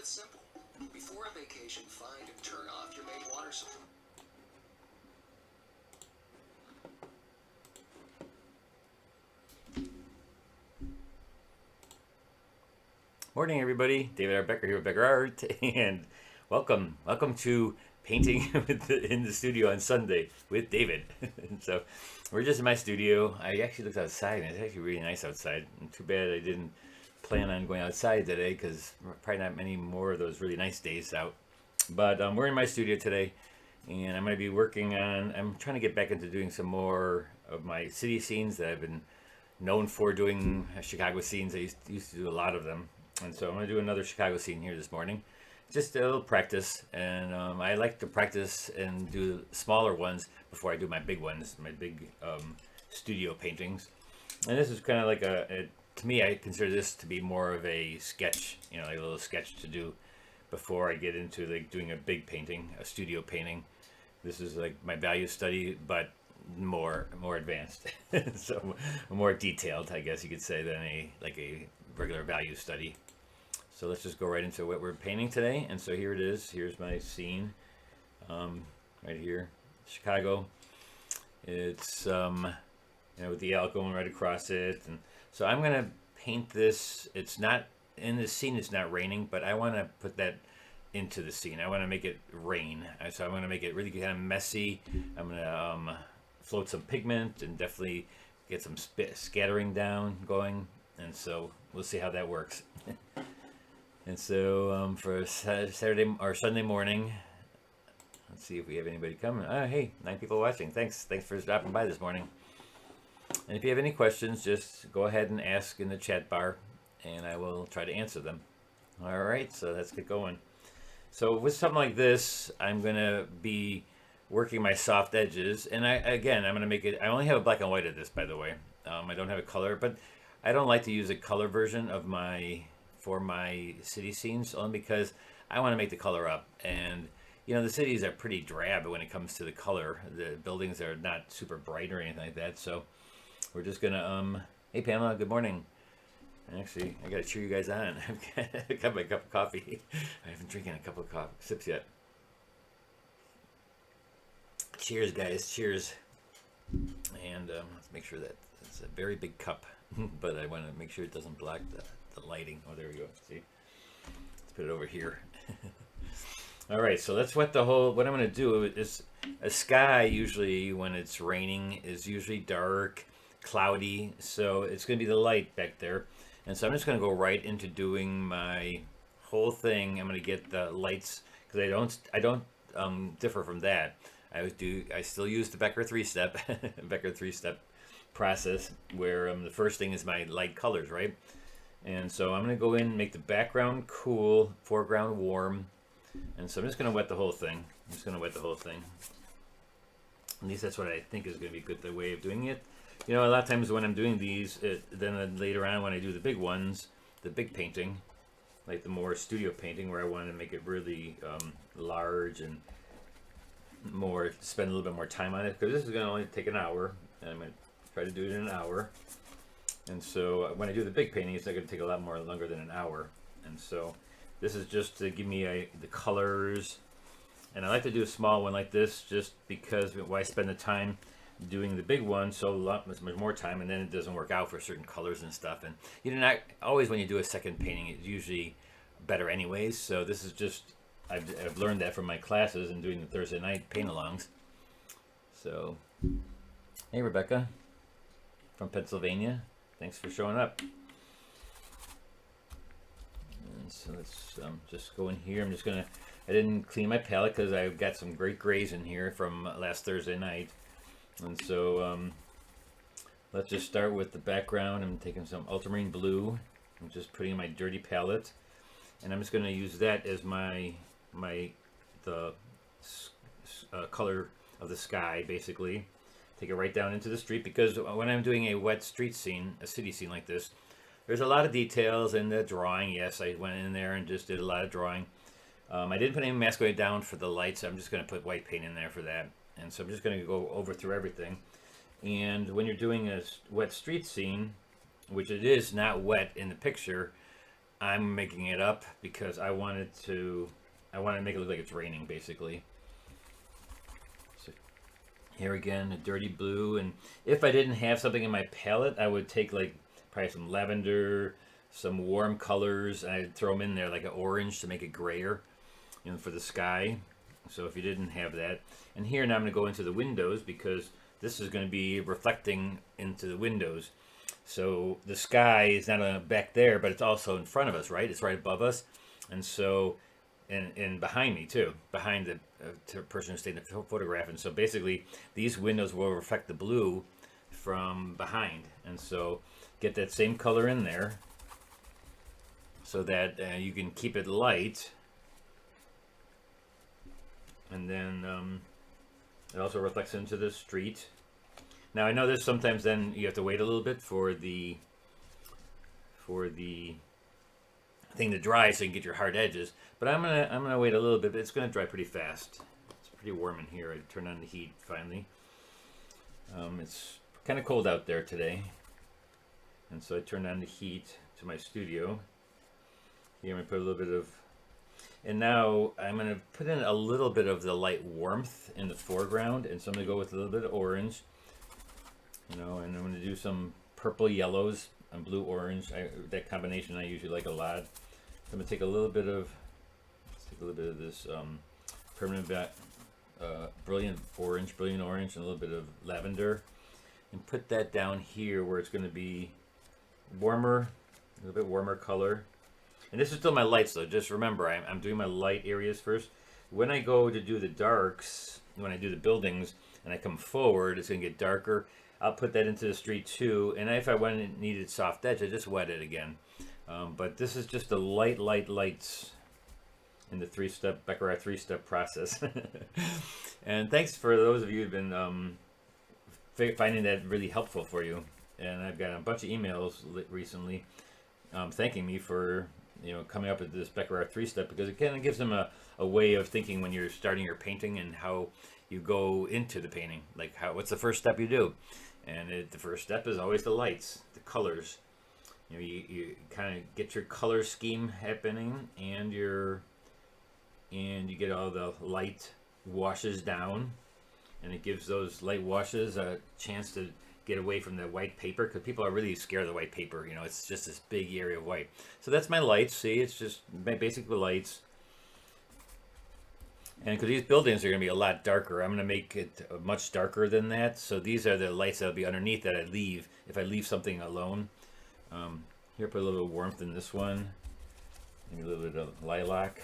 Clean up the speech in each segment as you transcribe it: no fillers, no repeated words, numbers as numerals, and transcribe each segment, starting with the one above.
It's simple. Before a vacation, find and turn off your main water supply. Morning, everybody. David R. Becker here with Becker Art, and welcome to painting in the studio on Sunday with David. And so we're just in my studio. I actually looked outside, and it's actually really nice outside. And too bad I didn't plan on going outside today, because probably not many more of those really nice days out. But we're in my studio today, and I'm going to be working on. I'm trying to get back into doing some more of my city scenes that I've been known for doing. Chicago scenes. I used to do a lot of them. And so I'm going to do another Chicago scene here this morning. Just a little practice. And I like to practice and do smaller ones before I do my big ones, my big studio paintings. And this is kind of like to me, I consider this to be more of a sketch, like a little sketch to do before I get into like doing a big painting, a studio painting. This is like my value study, but more advanced. So more detailed, I guess you could say, than a regular value study. So let's just go right into what we're painting today. And so here it is. Here's my scene, right here, Chicago. It's with the L going right across it, and so I'm gonna paint this. It's not in the scene. It's not raining, but I want to put that into the scene. I want to make it rain. So I'm gonna make it really kind of messy. I'm gonna float some pigment and definitely get some scattering down going. And so we'll see how that works. And so for Saturday or Sunday morning, let's see if we have anybody coming. Oh, hey, 9 people watching. Thanks for stopping by this morning. And if you have any questions, just go ahead and ask in the chat bar, and I will try to answer them. All right, so let's get going. So with something like this, I'm gonna be working my soft edges, and I'm gonna make it. I only have a black and white of this, by the way. I don't have a color, but I don't like to use a color version of for my city scenes, only because I want to make the color up. And the cities are pretty drab when it comes to the color. The buildings are not super bright or anything like that. So we're just gonna hey Pamela, good morning. Actually, I gotta cheer you guys on. I've got my cup of coffee. I haven't drinking a couple of sips yet. Cheers, guys. Cheers. And let's make sure that it's a very big cup. But I want to make sure it doesn't block the lighting. Oh, there we go. See? Let's put it over here. All right, so that's what I'm going to do is a sky, usually when it's raining, is usually dark, cloudy. So it's going to be the light back there. And so I'm just going to go right into doing my whole thing. I'm going to get the lights, because I don't differ from that. I still use the Becker three-step process, where the first thing is my light colors, right? And so I'm going to go in and make the background cool, foreground warm. And so I'm just going to wet the whole thing. At least that's what I think is going to be good, the way of doing it. A lot of times when I'm doing these, then later on when I do the big ones, the big painting, like the more studio painting, where I want to make it really large and spend a little bit more time on it, because this is going to only take an hour, and I'm going to try to do it in an hour. And so when I do the big painting, it's not going to take a lot more longer than an hour. And so this is just to give me the colors. And I like to do a small one like this, just because why spend the time doing the big one so much more time, and then it doesn't work out for certain colors and stuff. And not always when you do a second painting, it's usually better anyways. So this is just, I've learned that from my classes and doing the Thursday night paint-alongs. So, hey Rebecca from Pennsylvania. Thanks for showing up. And so let's just go in here. I didn't clean my palette because I've got some great grays in here from last Thursday night. And so let's just start with the background. I'm taking some ultramarine blue. I'm just putting in my dirty palette. And I'm just going to use that as the color of the sky, basically. Take it right down into the street, because when I'm doing a wet street scene, a city scene like this, there's a lot of details in the drawing. Yes, I went in there and just did a lot of drawing. I didn't put any masquerade down for the lights. I'm just going to put white paint in there for that. And so I'm just going to go through everything. And when you're doing a wet street scene, which it is not wet in the picture, I'm making it up because I want to make it look like it's raining, basically. So here again, a dirty blue, and if I didn't have something in my palette, I would take like probably some lavender, some warm colors, and I'd throw them in there like an orange to make it grayer, you know, for the sky. So if you didn't have that, and here now I'm going to go into the windows because this is going to be reflecting into the windows. So the sky is not only back there, but it's also in front of us, right? It's right above us, and so and behind me too, behind the person who's taking the photograph. And so basically, these windows will reflect the blue from behind, and so get that same color in there so that you can keep it light. And then it also reflects into the street. Now I know this sometimes then you have to wait a little bit for the thing to dry so you can get your hard edges. But I'm gonna wait a little bit, but it's gonna dry pretty fast. It's pretty warm in here. I turned on the heat finally. It's kind of cold out there today, and so I turned on the heat to my studio. Here I'm gonna put a little bit of. And now I'm going to put in a little bit of the light warmth in the foreground, and so I'm going to go with a little bit of orange, you know, and I'm going to do some purple yellows and blue orange. That combination I usually like a lot. So I'm going to take a little bit of, this permanent brilliant orange, and a little bit of lavender, and put that down here where it's going to be warmer, a little bit warmer color. And this is still my lights though. Just remember, I'm doing my light areas first. When I go to do the darks, when I do the buildings, and I come forward, it's going to get darker. I'll put that into the street too. And if I needed soft edge, I just wet it again. But this is just the lights in the Becker Art three-step process. And thanks for those of you who've been finding that really helpful for you. And I've got a bunch of emails recently thanking me for coming up with this Becker Art three-step, because it kind of gives them a way of thinking when you're starting your painting and how you go into the painting. Like what's the first step you do? And the first step is always the lights, the colors. You kind of get your color scheme happening, and you get all the light washes down, and it gives those light washes a chance to get away from the white paper, because people are really scared of the white paper. It's just this big area of white. So that's my lights. See, it's just basically lights. And because these buildings are going to be a lot darker, I'm going to make it much darker than that. So these are the lights that'll be underneath that I leave if I leave something alone. Here, put a little bit of warmth in this one. Maybe a little bit of lilac,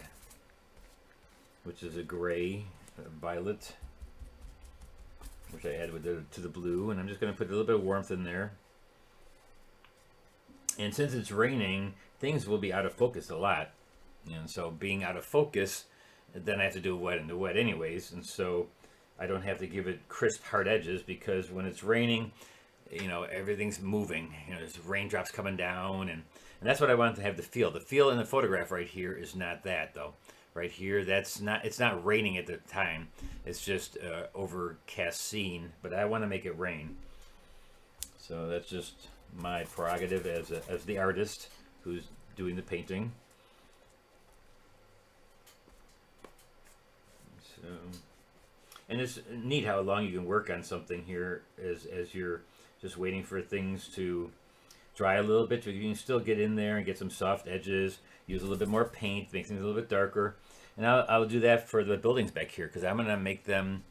which is a gray, violet, which I add to the blue, and I'm just going to put a little bit of warmth in there. And since it's raining, things will be out of focus a lot, and so being out of focus, then I have to do wet in the wet anyways, and so I don't have to give it crisp hard edges, because when it's raining, everything's moving. There's raindrops coming down, and that's what I want to have the feel. The feel in the photograph right here is not that though. Right here, it's not raining at the time. It's just overcast scene, but I want to make it rain. So that's just my prerogative as the artist who's doing the painting. So, and it's neat how long you can work on something here as you're just waiting for things to dry a little bit. You can still get in there and get some soft edges. Use a little bit more paint, make things a little bit darker. And I'll do that for the buildings back here, because I'm going to make them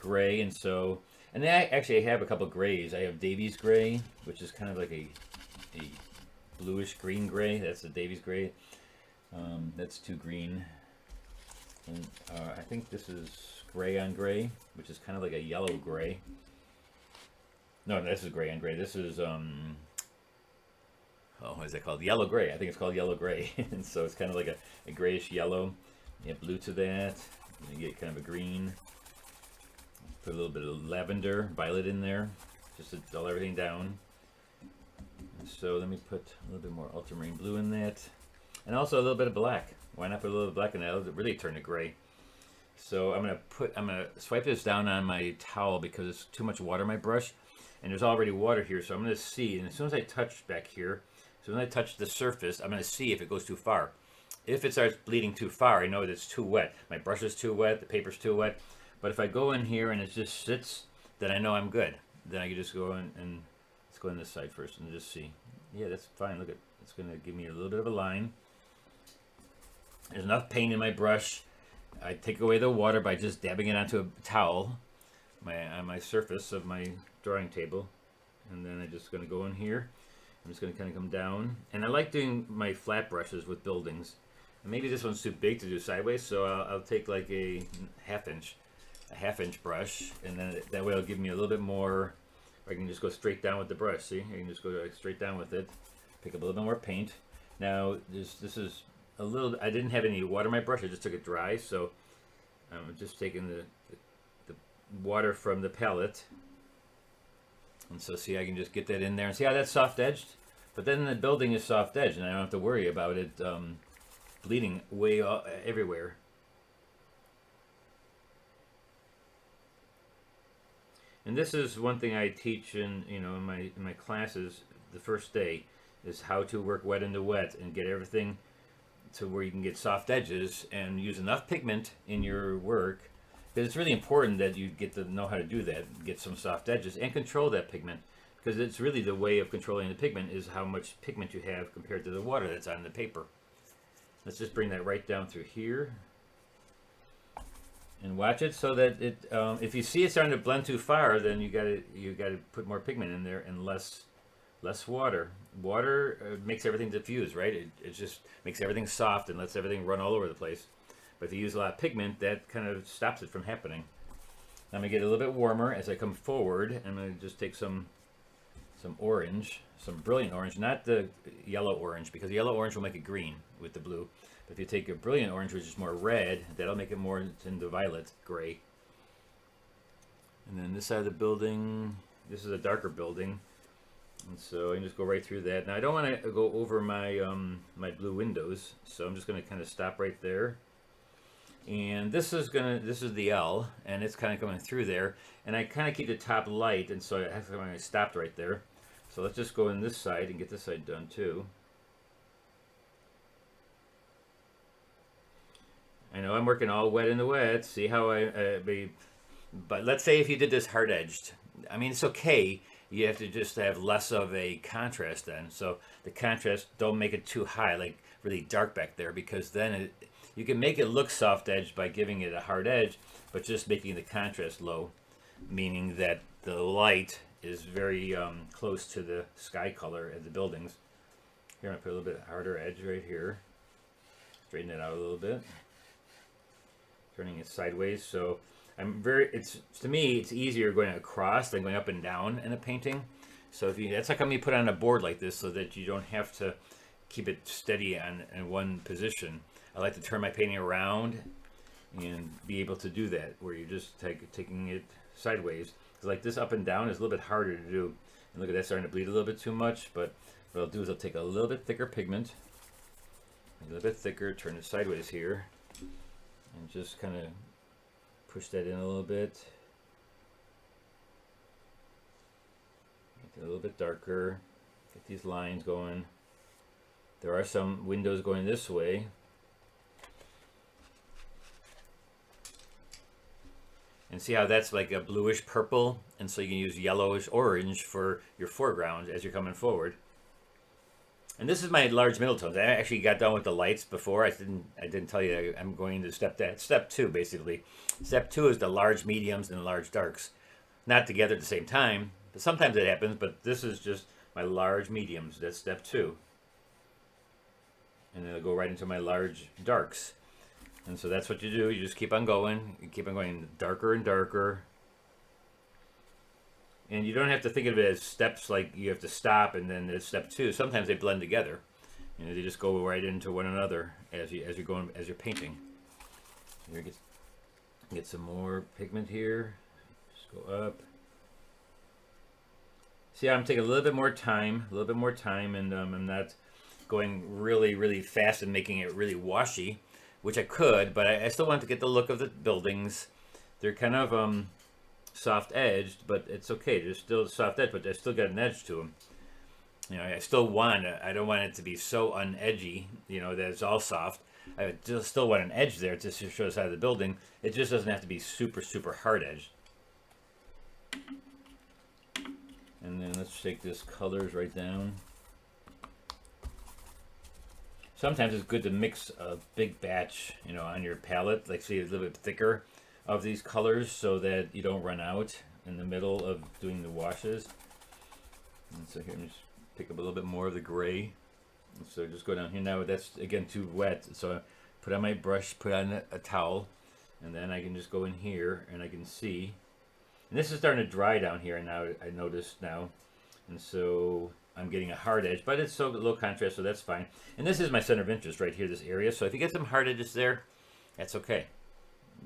gray. And I actually have a couple grays. I have Davies gray, which is kind of like a bluish green gray. That's the Davies gray. That's too green. And I think this is gray on gray, which is kind of like a yellow gray. No, this is gray on gray. This is what is that called? Yellow gray. I think it's called yellow gray. And so it's kind of like a grayish yellow. You have blue to that. You get kind of a green. Put a little bit of lavender, violet in there, just to dull everything down. And so let me put a little bit more ultramarine blue in that, and also a little bit of black. Why not put a little black in that? It'll really turn it gray. So I'm gonna swipe this down on my towel because it's too much water in my brush, and there's already water here. So I'm gonna see, and as soon as I touch back here, So when I touch the surface, I'm going to see if it goes too far. If it starts bleeding too far, I know that it's too wet. My brush is too wet, the paper's too wet. But if I go in here and it just sits, then I know I'm good. Then I can just go in and let's go on this side first and just see. Yeah, that's fine. Look at it's going to give me a little bit of a line. There's enough paint in my brush. I take away the water by just dabbing it onto a towel on my surface of my drawing table. And then I'm just going to go in here. I'm just going to kind of come down. And I like doing my flat brushes with buildings. And maybe this one's too big to do sideways, so I'll take like a half inch brush, and then that way it'll give me a little bit more. I can just go straight down with the brush. See, I can just go straight down with it. Pick up a little bit more paint. Now this is a little. I didn't have any water in my brush. I just took it dry, so I'm just taking the water from the palette. And so see, I can just get that in there and see how that's soft edged. But then the building is soft edged, and I don't have to worry about it bleeding way everywhere. And this is one thing I teach in my classes. The first day is how to work wet into wet and get everything to where you can get soft edges and use enough pigment in your work. Because it's really important that you get to know how to do that, get some soft edges and control that pigment. Because it's really the way of controlling the pigment is how much pigment you have compared to the water that's on the paper. Let's just bring that right down through here. And watch it so that it, if you see it starting to blend too far, then you gotta put more pigment in there and less water. Water makes everything diffuse, right? It just makes everything soft and lets everything run all over the place. But if you use a lot of pigment, that kind of stops it from happening. I'm gonna get a little bit warmer as I come forward. I'm gonna just take some orange, some brilliant orange, not the yellow orange, because the yellow orange will make it green with the blue. But if you take a brilliant orange, which is more red, that'll make it more into violet, gray. And then this side of the building, this is a darker building. And so I can just go right through that. Now I don't want to go over my my blue windows, so I'm just going to kind of stop right there. And this is the L, and it's kind of coming through there. And I kind of keep the top light, and so I stopped right there. So let's just go in this side and get this side done too. I know I'm working all wet in the wet. See how but let's say if you did this hard edged, I mean, it's okay. You have to just have less of a contrast then. So the contrast, don't make it too high, like really dark back there, because then you can make it look soft edged by giving it a hard edge, but just making the contrast low, meaning that the light is very close to the sky color of the buildings. Here I'm gonna put a little bit harder edge right here. Straighten it out a little bit. Turning it sideways, so to me it's easier going across than going up and down in a painting. So that's how come you put on a board like this, so that you don't have to keep it steady in one position. I like to turn my painting around and be able to do that, where you're just taking it sideways. Because like this up and down is a little bit harder to do. And look at that, starting to bleed a little bit too much. But what I'll do is I'll take a little bit thicker pigment, a little bit thicker, turn it sideways here, and just kind of push that in a little bit. Make it a little bit darker. Get these lines going. There are some windows going this way. And see how that's like a bluish purple, and so you can use yellowish orange for your foreground as you're coming forward. And this is my large middle tones. I actually got done with the lights before. I didn't tell you I'm going to step 2 basically. Step 2 is the large mediums and the large darks, not together at the same time. But sometimes it happens. But this is just my large mediums. That's step 2, and then I'll go right into my large darks. And so that's what you do. You just keep on going. You keep on going darker and darker. And you don't have to think of it as steps, like you have to stop and then there's step 2. Sometimes they blend together. You know, they just go right into one another as you're painting. Here, get some more pigment here. Just go up. See, I'm taking a little bit more time, and I'm not going really, really fast and making it really washy, which I could, but I still want to get the look of the buildings. They're kind of soft edged, but it's okay. They're still soft edged, but they still got an edge to them. I don't want it to be so unedgy, that it's all soft. I just still want an edge there just to show the side of the building. It just doesn't have to be super, super hard edged. And then let's take this colors right down. Sometimes it's good to mix a big batch, on your palette, like see a little bit thicker of these colors so that you don't run out in the middle of doing the washes. And so here, I'm just pick up a little bit more of the gray. And so just go down here now. That's again too wet. So I put on my brush, put on a towel, and then I can just go in here and I can see. And this is starting to dry down here now. I noticed now, and so I'm getting a hard edge, but it's so low contrast, so that's fine. And this is my center of interest right here, this area. So if you get some hard edges there, that's okay.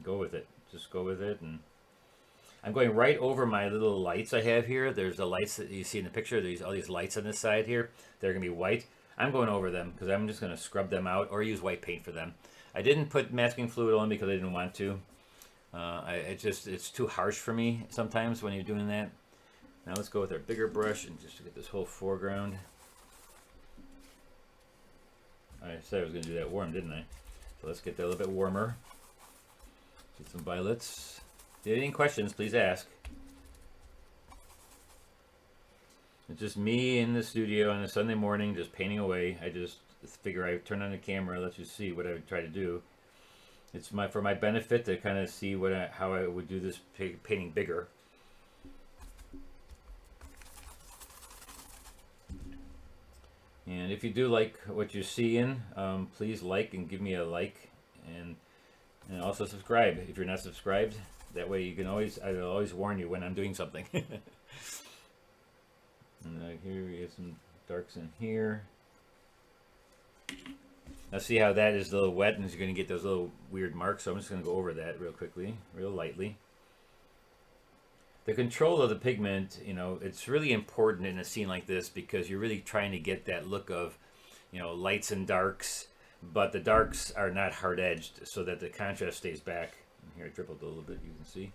Go with it. Just go with it. And I'm going right over my little lights I have here. There's the lights that you see in the picture. There's all these lights on this side here. They're going to be white. I'm going over them because I'm just going to scrub them out or use white paint for them. I didn't put masking fluid on because I didn't want to. It's too harsh for me sometimes when you're doing that. Now let's go with our bigger brush and just to get this whole foreground. I said I was going to do that warm, didn't I? So let's get that a little bit warmer. Get some violets. If you have any questions, please ask. It's just me in the studio on a Sunday morning just painting away. I just figure I turn on the camera, let you see what I would try to do. It's for my benefit to kind of see how I would do this painting bigger. And if you do like what you're seeing, please like and give me a like, and also subscribe if you're not subscribed. That way you can I'll always warn you when I'm doing something. And here we have some darks in here. Now see how that is a little wet, and you're going to get those little weird marks. So I'm just going to go over that real quickly, real lightly. The control of the pigment, it's really important in a scene like this because you're really trying to get that look of, lights and darks, but the darks are not hard edged so that the contrast stays back. And here I dribbled a little bit, you can see.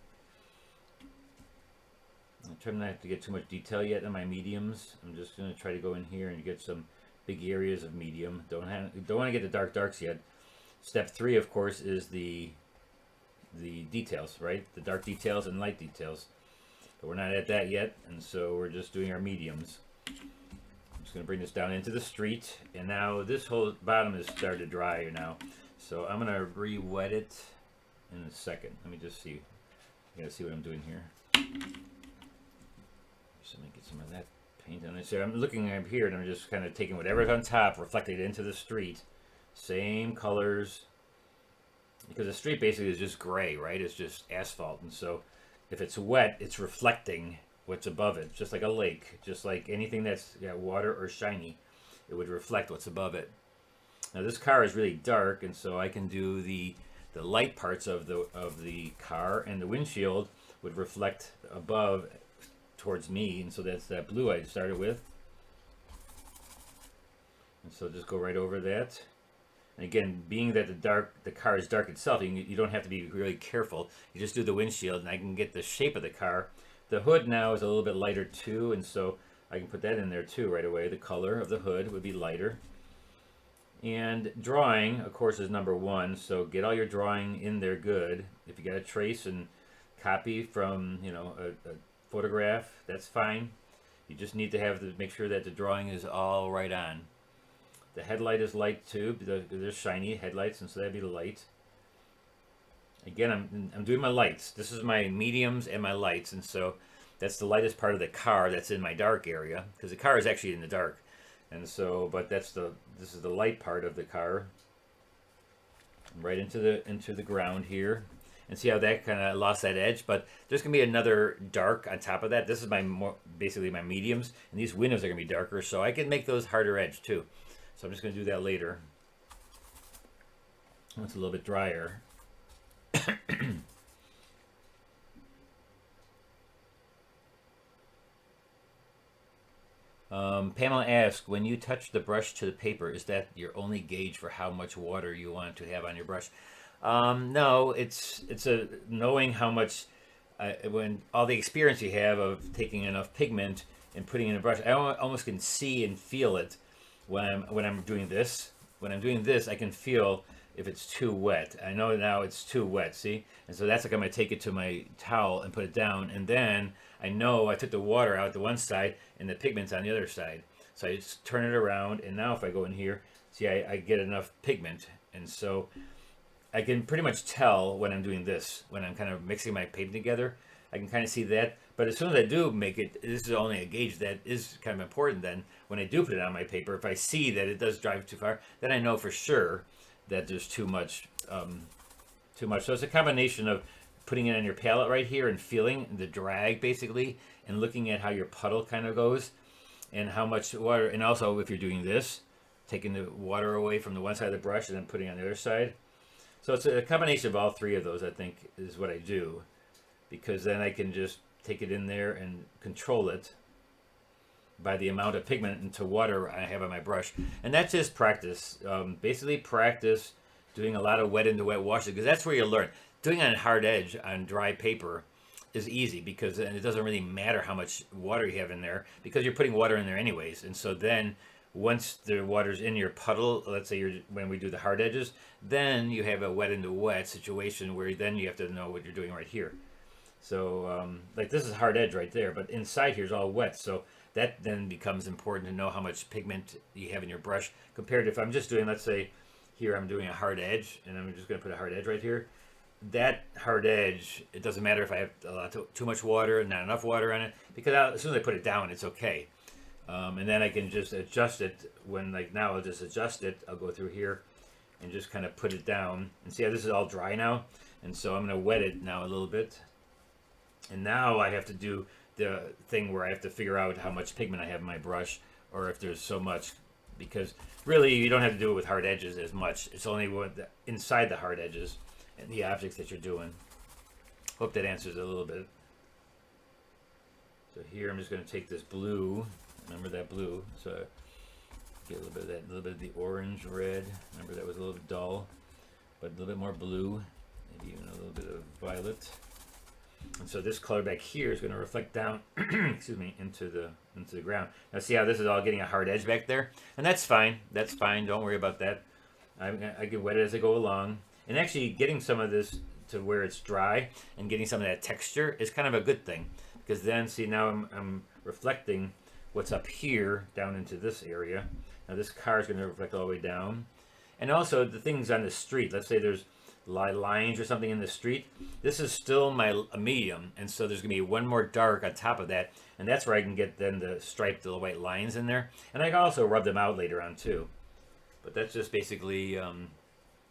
I'm trying not to get too much detail yet in my mediums. I'm just going to try to go in here and get some big areas of medium. Don't want to get the darks yet. Step 3, of course, is the details, right? The dark details and light details. But we're not at that yet, and so we're just doing our mediums. I'm just going to bring this down into the street, and now this whole bottom is started to dry now. So I'm going to re-wet it in a second. Let me just see. I got to see what I'm doing here. Just let me get some of that paint on it. So I'm looking up here, and I'm just kind of taking whatever's on top, reflecting it into the street. Same colors. Because the street basically is just gray, right? It's just asphalt, and so if it's wet, it's reflecting what's above it, just like a lake, just like anything that's water or shiny, it would reflect what's above it. Now this car is really dark, and so I can do the light parts of the car, and the windshield would reflect above towards me, and so that's that blue I started with. And so just go right over that. And again, being that the car is dark itself, you don't have to be really careful. You just do the windshield, and I can get the shape of the car. The hood now is a little bit lighter too, and so I can put that in there too right away. The color of the hood would be lighter. And drawing, of course, is number 1. So get all your drawing in there good. If you got to trace and copy from a photograph, that's fine. You just need to make sure that the drawing is all right on. The headlight is light too. There's shiny headlights, and so that'd be light. Again, I'm doing my lights. This is my mediums and my lights, and so that's the lightest part of the car that's in my dark area, because the car is actually in the dark. And so, but this is the light part of the car. Right into the ground here. And see how that kind of lost that edge, but there's gonna be another dark on top of that. This is basically my mediums, and these windows are gonna be darker, so I can make those harder edge too. So I'm just going to do that later. When it's a little bit drier. Pamela asked, when you touch the brush to the paper, is that your only gauge for how much water you want to have on your brush? No, it's knowing how much, when all the experience you have of taking enough pigment and putting in a brush, I almost can see and feel it when I'm doing this. When I'm doing this, I can feel if it's too wet. I know now it's too wet, see? And so that's like I'm gonna take it to my towel and put it down, and then I know I took the water out the one side and the pigment's on the other side. So I just turn it around, and now if I go in here, see, I get enough pigment, and so I can pretty much tell when I'm doing this, when I'm kind of mixing my paint together. I can kind of see that. But as soon as I do make it, this is only a gauge that is kind of important then. When I do put it on my paper, if I see that it does drive too far, then I know for sure that there's too much. So it's a combination of putting it on your palette right here and feeling the drag basically, and looking at how your puddle kind of goes and how much water. And also if you're doing this, taking the water away from the one side of the brush and then putting it on the other side. So it's a combination of all three of those, I think, is what I do, because then I can just take it in there and control it by the amount of pigment into water I have on my brush. And that's just practice. Basically practice doing a lot of wet into wet washes, because that's where you learn. Doing it on hard edge on dry paper is easy, because and it doesn't really matter how much water you have in there, because you're putting water in there anyways. And so then once the water's in your puddle, let's say when we do the hard edges, then you have a wet into wet situation where then you have to know what you're doing right here. So like this is hard edge right there, but inside here is all wet. So that then becomes important to know how much pigment you have in your brush, compared to if I'm just doing, let's say here I'm doing a hard edge, and I'm just going to put a hard edge right here. That hard edge, it doesn't matter if I have too much water and not enough water on it, because as soon as I put it down, it's okay. And then I can just adjust it when, like now I'll just adjust it. I'll go through here and just kind of put it down. And see how this is all dry now? And so I'm going to wet it now a little bit. And now I have to do the thing where I have to figure out how much pigment I have in my brush, or if there's so much, because really you don't have to do it with hard edges as much. It's only inside the hard edges and the objects that you're doing. Hope that answers it a little bit. So here I'm just going to take this blue. Remember that blue? So get a little bit of that, a little bit of the orange, red. Remember that was a little bit dull, but a little bit more blue, maybe even a little bit of violet. And so this color back here is going to reflect down, excuse me, into the ground. Now see how this is all getting a hard edge back there, and that's fine. That's fine. Don't worry about that. I can wet it as I go along, and actually getting some of this to where it's dry and getting some of that texture is kind of a good thing, because then see now I'm reflecting what's up here down into this area. Now this car is going to reflect all the way down, and also the things on the street. Let's say there's lines or something in the street. This is still a medium, and so there's going to be one more dark on top of that, and that's where I can get then the striped little white lines in there, and I can also rub them out later on too. But that's just basically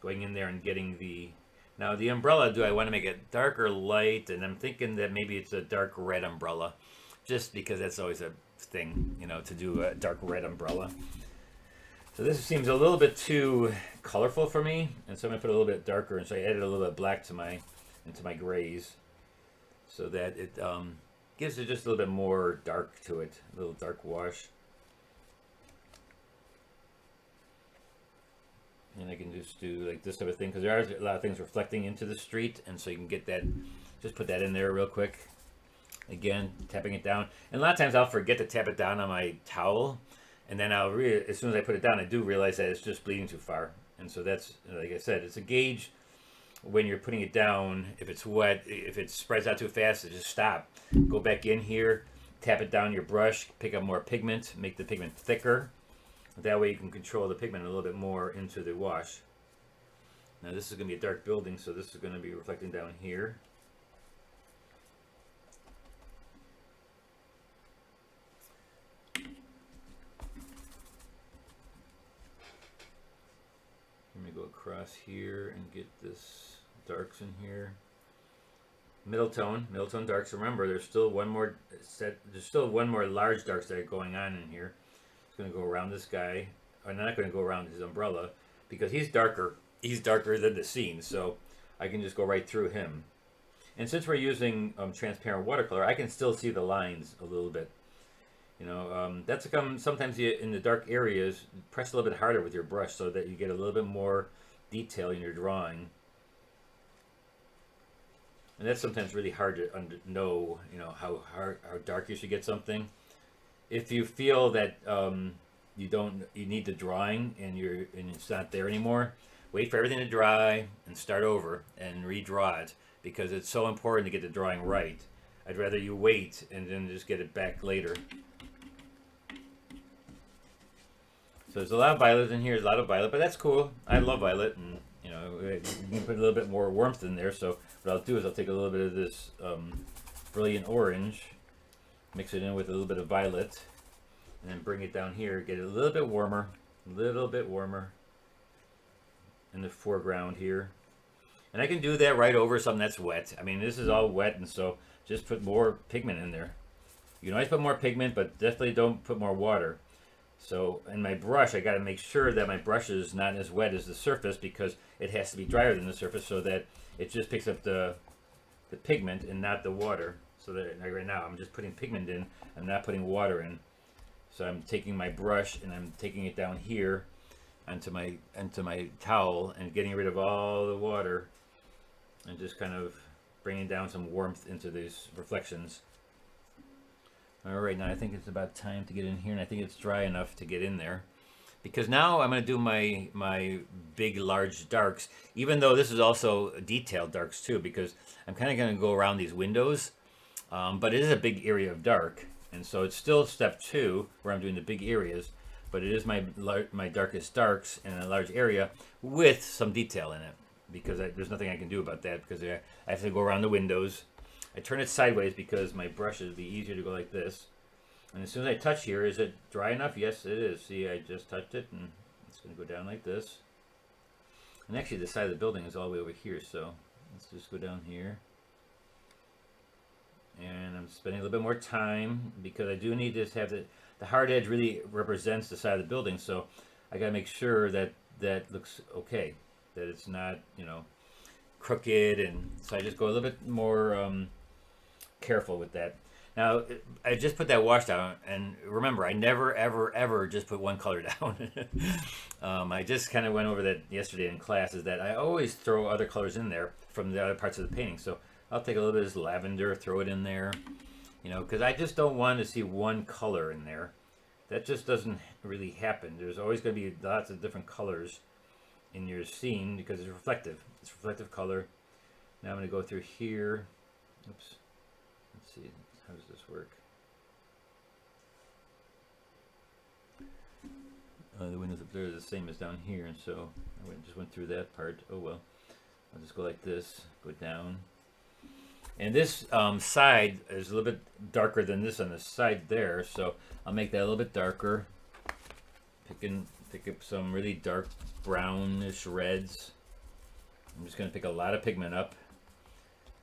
going in there and getting now the umbrella. Do I want to make it dark or light? And I'm thinking that maybe it's a dark red umbrella, just because that's always a thing, to do a dark red umbrella. So this seems a little bit too colorful for me, and so I'm gonna put a little bit darker, and so I added a little bit of black into my grays, so that it gives it just a little bit more dark to it, a little dark wash. And I can just do like this type of thing, because there are a lot of things reflecting into the street, and so you can get that. Just put that in there real quick. Again, tapping it down, and a lot of times I'll forget to tap it down on my towel. And then as soon as I put it down, I do realize that it's just bleeding too far. And so that's, like I said, it's a gauge when you're putting it down. If it's wet, if it spreads out too fast, just stop. Go back in here, tap it down your brush, pick up more pigment, make the pigment thicker. That way you can control the pigment a little bit more into the wash. Now this is going to be a dark building, so this is going to be reflecting down here. Let me go across here and get this darks in here. Middle tone darks. Remember, there's still one more large darks that are going on in here. It's going to go around this guy. I'm not going to go around his umbrella, because he's darker. He's darker than the scene, so I can just go right through him. And since we're using transparent watercolor, I can still see the lines a little bit. That's sometimes in the dark areas, press a little bit harder with your brush so that you get a little bit more detail in your drawing. And that's sometimes really hard to know, how dark you should get something. if you feel that you need the drawing and it's not there anymore, wait for everything to dry and start over and redraw it, because it's so important to get the drawing right. I'd rather you wait and then just get it back later. So there's a lot of violet in here. There's a lot of violet, but that's cool. I love violet, and you know, you can put a little bit more warmth in there. So what I'll do is I'll take a little bit of this brilliant orange, mix it in with a little bit of violet, and then bring it down here. Get it a little bit warmer in the foreground here. And I can do that right over something that's wet. I mean, this is all wet, and so just put more pigment in there. You can always put more pigment, but definitely don't put more water. So in my brush, I got to make sure that my brush is not as wet as the surface, because it has to be drier than the surface so that it just picks up the pigment and not the water. So that right now I'm just putting pigment in, I'm not putting water in. So I'm taking my brush and I'm taking it down here onto my towel and getting rid of all the water and just kind of bringing down some warmth into these reflections. All right, now I think it's about time to get in here, and I think it's dry enough to get in there, because now I'm going to do my big large darks, even though this is also detailed darks too, because I'm kind of going to go around these windows, but it is a big area of dark, and so it's still step 2 where I'm doing the big areas, but it is my darkest darks in a large area with some detail in it, because there's nothing I can do about that, because I have to go around the windows. I turn it sideways because my brush would be easier to go like this. And as soon as I touch here, is it dry enough? Yes, it is. See, I just touched it, and it's going to go down like this. And actually, the side of the building is all the way over here, so let's just go down here. And I'm spending a little bit more time because I do need to have the hard edge really represents the side of the building, so I got to make sure that that looks okay, that it's not, you know, crooked, and so I just go a little bit more careful with that. Now, I just put that wash down, and remember, I never, ever, ever just put one color down. I just kind of went over that yesterday in class, is that I always throw other colors in there from the other parts of the painting. So I'll take a little bit of this lavender, throw it in there, you know, because I just don't want to see one color in there. That just doesn't really happen. There's always going to be lots of different colors in your scene because it's reflective. It's reflective color. Now I'm going to go through here. Oops. Let's see. How does this work? The windows up there are the same as down here, and so I just went through that part. Oh well. I'll just go like this, go down. And this side is a little bit darker than this on the side there, so I'll make that a little bit darker. Pick up some really dark brownish reds. I'm just going to pick a lot of pigment up.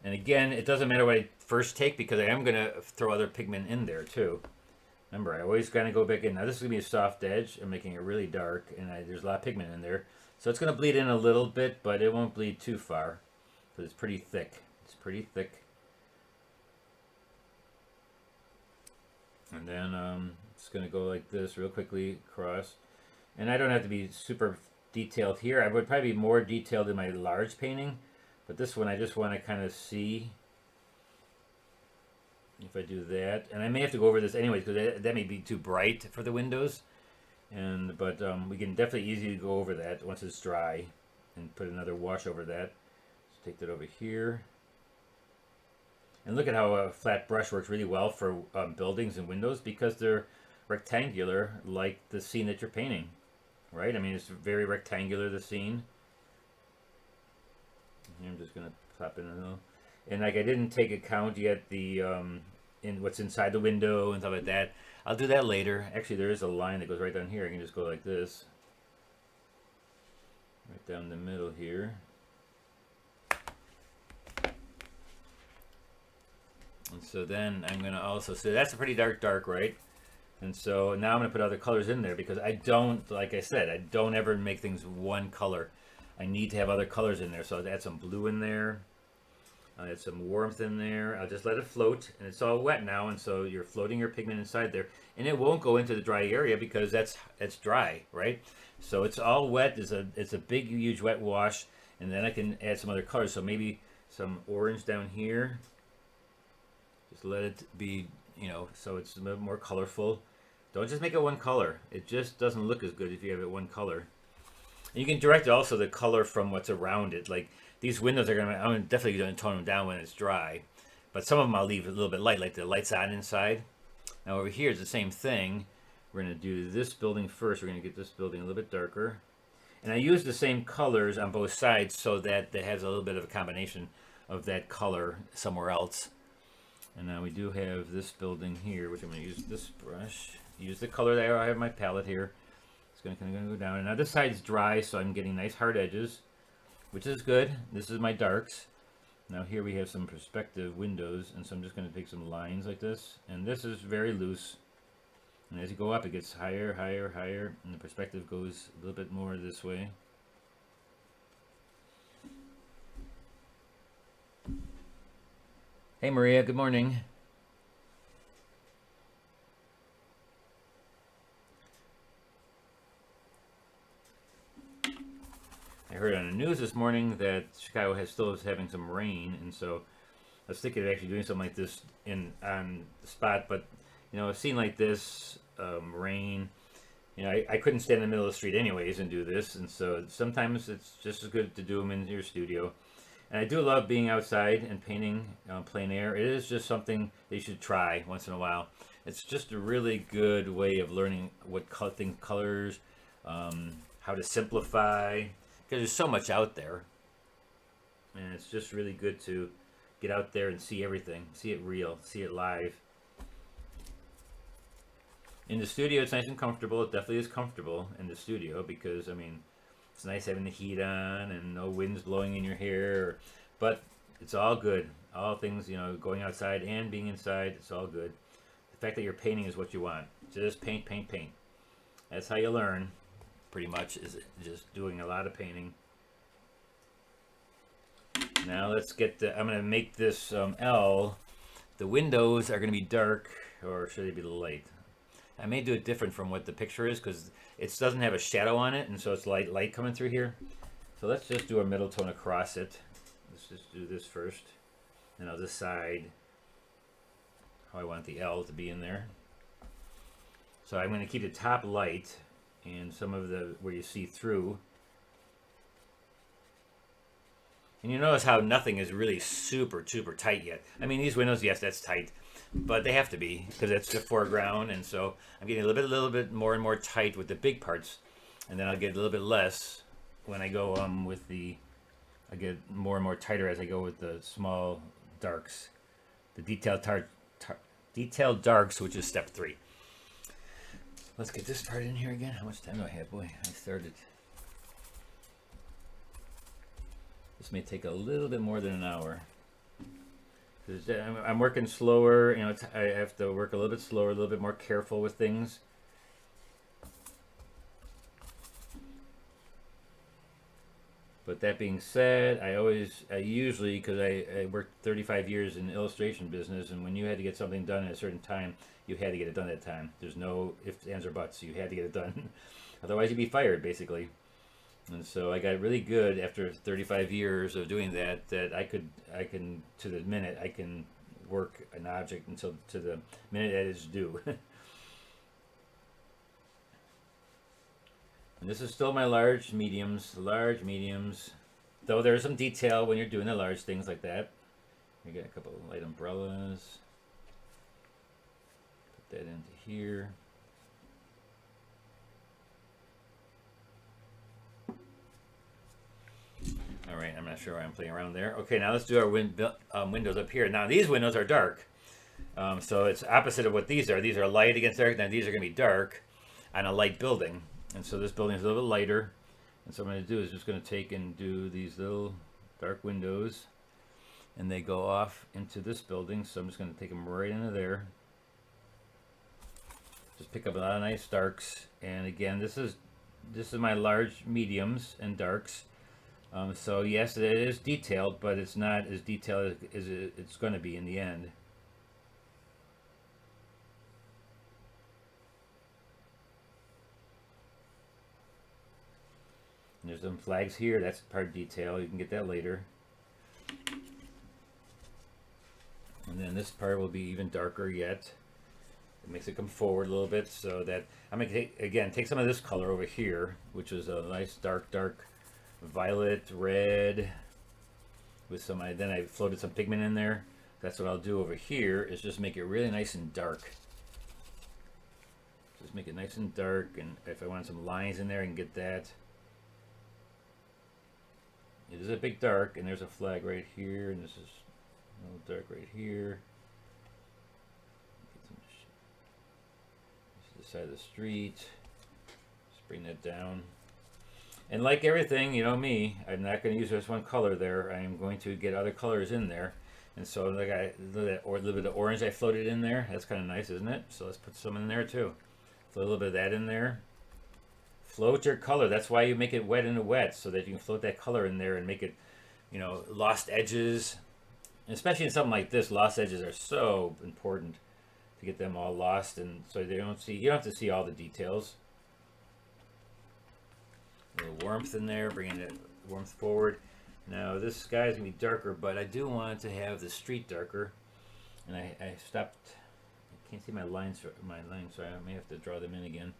And again, it doesn't matter what I first take, because I am going to throw other pigment in there too. Remember, I always kind of go back in. Now this is going to be a soft edge. I'm making it really dark, and there's a lot of pigment in there. So it's going to bleed in a little bit, but it won't bleed too far, because it's pretty thick. It's pretty thick. And then it's going to go like this real quickly across. And I don't have to be super detailed here. I would probably be more detailed in my large painting, but this one I just want to kind of see if I do that. And I may have to go over this anyways, because that may be too bright for the windows. But we can definitely easily go over that once it's dry and put another wash over that. Let's take that over here. And look at how a flat brush works really well for buildings and windows, because they're rectangular, like the scene that you're painting, right? I mean, it's very rectangular, the scene. Here I'm just gonna pop in a little, and like I didn't take account yet the in what's inside the window and stuff like that. I'll do that later. Actually, there is a line that goes right down here. I can just go like this, right down the middle here. And so then I'm going to also, so that's a pretty dark, right? And so now I'm going to put other colors in there, because I don't, like I said, I don't ever make things one color. I need to have other colors in there. So I'll add some blue in there. I'll add some warmth in there. I'll just let it float, and it's all wet now, and so you're floating your pigment inside there, and it won't go into the dry area because it's dry, right? So it's all wet. It's a big, huge wet wash, and then I can add some other colors. So maybe some orange down here. Just let it be, you know, so it's a little more colorful. Don't just make it one color. It just doesn't look as good if you have it one color. And you can direct also the color from what's around it. Like these windows I'm definitely going to tone them down when it's dry. But some of them I'll leave a little bit light, like the lights on inside. Now over here is the same thing. We're going to do this building first. We're going to get this building a little bit darker. And I use the same colors on both sides so that it has a little bit of a combination of that color somewhere else. And now we do have this building here, which I'm going to use this brush. Use the color that I have in my palette here. It's going to go down. And now this side's dry, so I'm getting nice hard edges, which is good. This is my darks. Now here we have some perspective windows, and so I'm just going to take some lines like this. And this is very loose. And as you go up, it gets higher, higher, higher, and the perspective goes a little bit more this way. Hey Maria, good morning. I heard on the news this morning that Chicago still is having some rain, and so I was thinking of actually doing something like this on the spot, but you know, a scene like this, rain, you know, I couldn't stand in the middle of the street anyways and do this, and so sometimes it's just as good to do them in your studio. And I do love being outside and painting plein air. It is just something that you should try once in a while. It's just a really good way of learning what colors, how to simplify, because there's so much out there. And it's just really good to get out there and see everything, see it real, see it live. In the studio, it's nice and comfortable. It definitely is comfortable in the studio because, I mean, it's nice having the heat on and no winds blowing in your hair. But it's all good. All things, you know, going outside and being inside, it's all good. The fact that you're painting is what you want. Just paint, paint, paint. That's how you learn, pretty much, is just doing a lot of painting. Now let's get the, I'm going to make this L. The windows are going to be dark, or should they be light? I may do it different from what the picture is because it doesn't have a shadow on it, and so it's light coming through here. So let's just do a middle tone across it. Let's just do this first, and I'll decide how I want the L to be in there. So I'm going to keep the top light and some of the where you see through. And you notice how nothing is really super tight yet. I mean, these windows, yes, that's tight, but they have to be because it's the foreground, and so I'm getting a little bit more and more tight with the big parts, and then I'll get a little bit less when I go with the. I get more and more tighter as I go with the small darks, the detailed darks, which is step 3. Let's get this part in here again. How much time do I have? Boy, I started. This may take a little bit more than an hour. I'm working slower, you know. I have to work a little bit slower, a little bit more careful with things. But that being said, I usually, because I worked 35 years in the illustration business, and when you had to get something done at a certain time, you had to get it done at that time. There's no ifs, ands, or buts. You had to get it done. Otherwise, you'd be fired, basically. And so I got really good after 35 years of doing that I can to the minute I can work an object until to the minute it is due. And this is still my large mediums, though there's some detail when you're doing the large things like that. You got a couple of light umbrellas. Put that into here. All right, I'm not sure why I'm playing around there. Okay, now let's do our windows up here. Now these windows are dark, so it's opposite of what these are. These are light against dark. Now these are going to be dark on a light building, and so this building is a little bit lighter. And so what I'm going to do is just going to take and do these little dark windows, and they go off into this building. So I'm just going to take them right into there. Just pick up a lot of nice darks, and again, this is my large mediums and darks. So yes, it is detailed, but it's not as detailed as it's going to be in the end. And there's some flags here. That's part detail. You can get that later. And then this part will be even darker yet. It makes it come forward a little bit, so that I'm gonna take some of this color over here, which is a nice dark violet red with some. Then I floated some pigment in there. That's what I'll do over here, is just make it really nice and dark. Just make it nice and dark, and if I want some lines in there, I can get that. It is a big dark, and there's a flag right here, and this is a little dark right here. This is the side of the street. Just bring that down. And like everything, you know me, I'm not going to use just one color there. I am going to get other colors in there. And so like a little bit of orange I floated in there. That's kind of nice, isn't it? So let's put some in there too. Float a little bit of that in there. Float your color. That's why you make it wet in the wet, so that you can float that color in there and make it, you know, lost edges. And especially in something like this, lost edges are so important to get them all lost, and so they don't see. You don't have to see all the details. A little warmth in there, bringing the warmth forward. Now this sky is gonna be darker, but I do want to have the street darker, and I stopped. I can't see my lines, so I may have to draw them in again.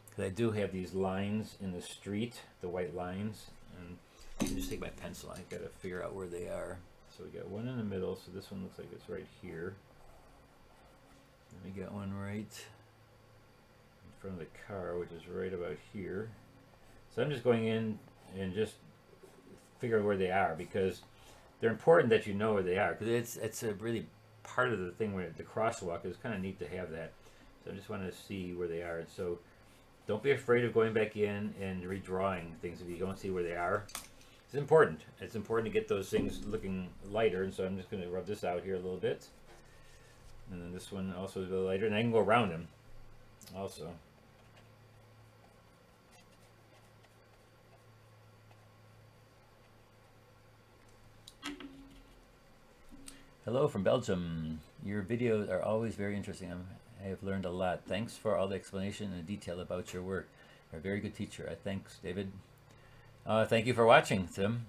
Because I do have these lines in the street, the white lines, and I just take my pencil. I gotta figure out where they are. So we got one in the middle. So this one looks like it's right here. And we got one right in front of the car, which is right about here. So I'm just going in and just figure out where they are, because they're important that you know where they are, because it's a really part of the thing where the crosswalk is kind of neat to have that. So I just want to see where they are. And so don't be afraid of going back in and redrawing things if you don't see where they are. It's important. It's important to get those things looking lighter, and so I'm just going to rub this out here a little bit. And then this one also is a little lighter, and I can go around them also. Hello from Belgium. Your videos are always very interesting. I have learned a lot. Thanks for all the explanation and detail about your work. You're a very good teacher. Thanks, David. Thank you for watching, Sim.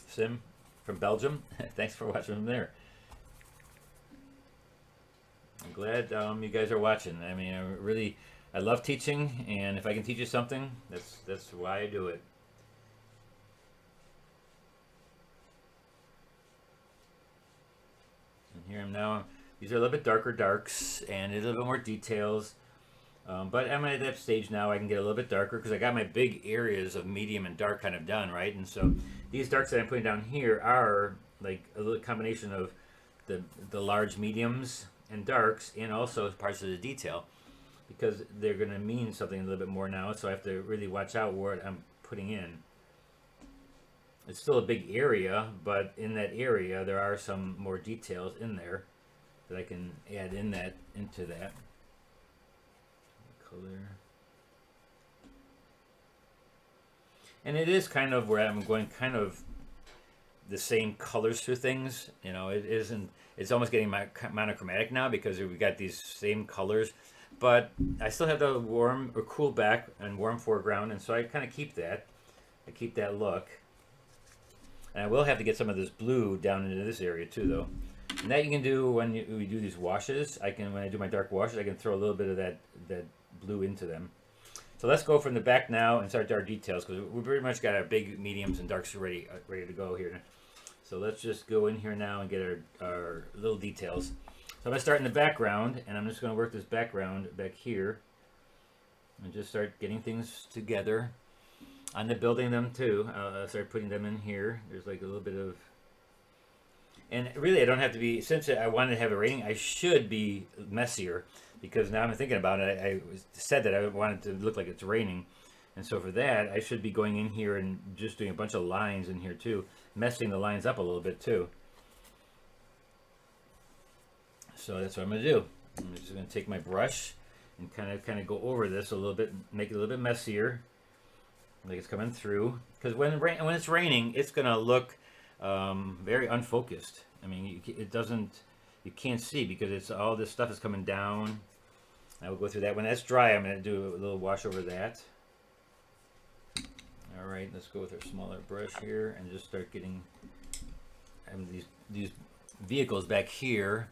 Sim from Belgium. Thanks for watching from there. I'm glad you guys are watching. I mean, I love teaching, and if I can teach you something, that's why I do it. Here I'm now. These are a little bit darker darks, and a little bit more details. But I'm at that stage now. I can get a little bit darker because I got my big areas of medium and dark kind of done, right? And so these darks that I'm putting down here are like a little combination of the large mediums and darks, and also parts of the detail, because they're going to mean something a little bit more now. So I have to really watch out what I'm putting in. It's still a big area, but in that area there are some more details in there that I can add into that color. And it is kind of where I'm going kind of the same colors through things. You know, it's almost getting monochromatic now because we've got these same colors, but I still have the warm or cool back and warm foreground, and so I kind of keep that. I keep that look. And I will have to get some of this blue down into this area too, though. And that you can do when we do these washes. When I do my dark washes, I can throw a little bit of that blue into them. So let's go from the back now and start our details, because we pretty much got our big mediums and darks ready to go here. So let's just go in here now and get our little details. So I'm going to start in the background, and I'm just going to work this background back here and just start getting things together. On the building them too, I'll start putting them in here. There's like a little bit of, and really I don't have to be, since I wanted to have a rating, I should be messier, because now I'm thinking about it, I said that I wanted to look like it's raining, and so for that I should be going in here and just doing a bunch of lines in here too, messing the lines up a little bit too. So that's what I'm going to do. I'm just going to take my brush and kind of go over this a little bit, make it a little bit messier. Like it's coming through, because when it's raining, it's gonna look very unfocused. I mean, you can't see because it's all this stuff is coming down. I will go through that. When that's dry, I'm gonna do a little wash over that. All right, let's go with our smaller brush here and just start getting these vehicles back here.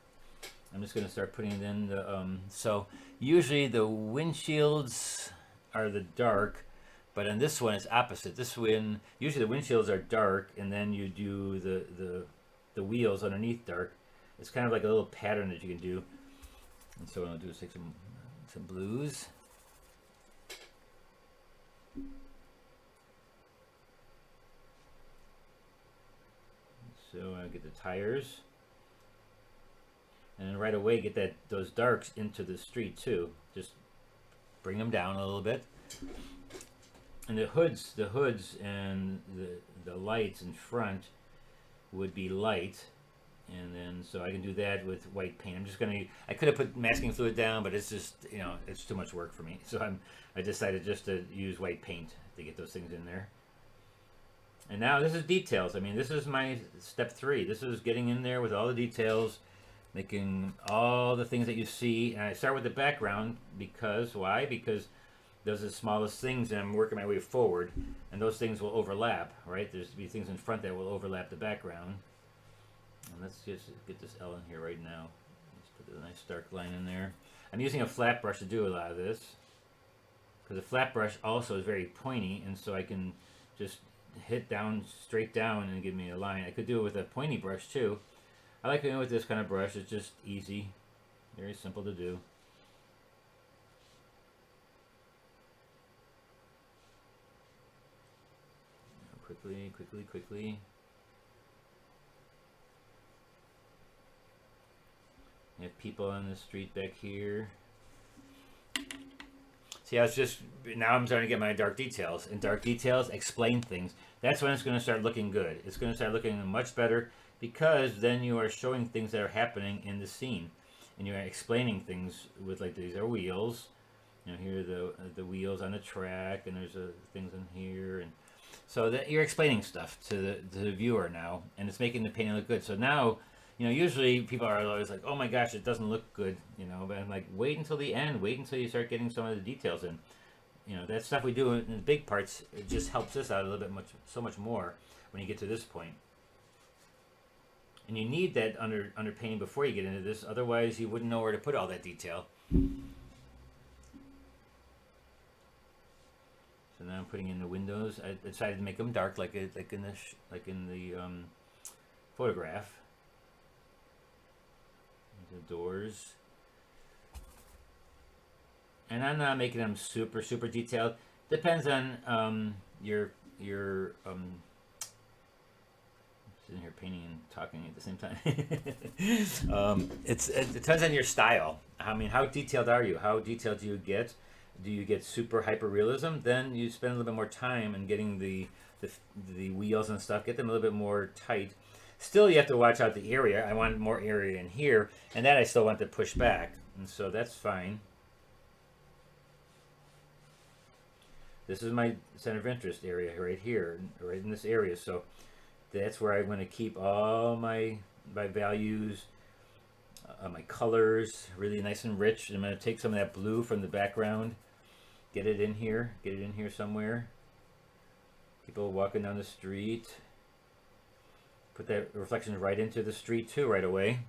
I'm just going to start putting it in the, so usually the windshields are the dark, but on this one it's opposite. This one, usually the windshields are dark, and then you do the wheels underneath dark. It's kind of like a little pattern that you can do. And so what I'll do is take some blues. So I'll get the tires. And then right away get those darks into the street too. Just bring them down a little bit. And the hoods and the lights in front would be light. And then so I can do that with white paint. I could have put masking fluid down, but it's just, it's too much work for me. So I decided just to use white paint to get those things in there. And now this is details. I mean, this is my step 3. This is getting in there with all the details, making all the things that you see. And I start with the background because, why? Because those are the smallest things, and I'm working my way forward, and those things will overlap, right? There's be things in front that will overlap the background. And let's just get this L in here right now. Let's put a nice dark line in there. I'm using a flat brush to do a lot of this, because a flat brush also is very pointy, and so I can just hit down, straight down, and give me a line. I could do it with a pointy brush too. I like doing it with this kind of brush. It's just easy, very simple to do. Quickly. You have people on the street back here. See, now I'm starting to get my dark details. And dark details explain things. That's when it's going to start looking good. It's going to start looking much better, because then you are showing things that are happening in the scene. And you are explaining things with, like, these are wheels. Here are the wheels on the track, and there's things in here. And so that you're explaining stuff to the viewer now, and it's making the painting look good. So now, usually people are always like, oh my gosh, it doesn't look good, but I'm like, wait until the end, wait until you start getting some of the details in. That stuff we do in the big parts, it just helps us out a little bit so much more when you get to this point. And you need that under painting before you get into this, otherwise you wouldn't know where to put all that detail. So now I'm putting in the windows. I decided to make them dark, like in the photograph. The doors. And I'm not making them super detailed. Depends on your sitting here painting and talking at the same time. It depends on your style. I mean, how detailed are you? How detailed do you get? Do you get super hyper realism? Then you spend a little bit more time in getting the wheels and stuff. Get them a little bit more tight. Still, you have to watch out the area. I want more area in here, and that I still want to push back, and so that's fine. This is my center of interest area right here, right in this area. So that's where I'm going to keep all my values, my colors, really nice and rich. I'm going to take some of that blue from the background, get it in here somewhere. People walking down the street. Put that reflection right into the street too right away.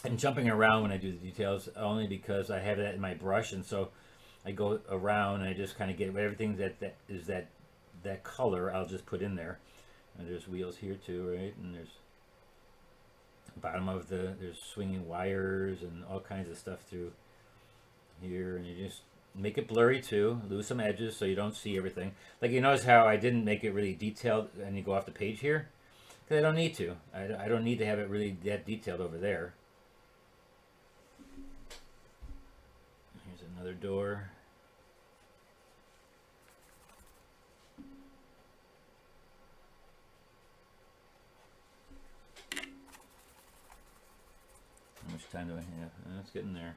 I'm jumping around when I do the details only because I have that in my brush, and so I go around and I just kind of get everything that is that color. I'll just put in there. And there's wheels here too, right? And there's bottom of there's swinging wires and all kinds of stuff through here, and you just make it blurry too, lose some edges so you don't see everything. Like, you notice how I didn't make it really detailed and you go off the page here? Because I don't need to. I don't need to have it really that detailed over there. Here's another door. How much time do I have? Let's get in there.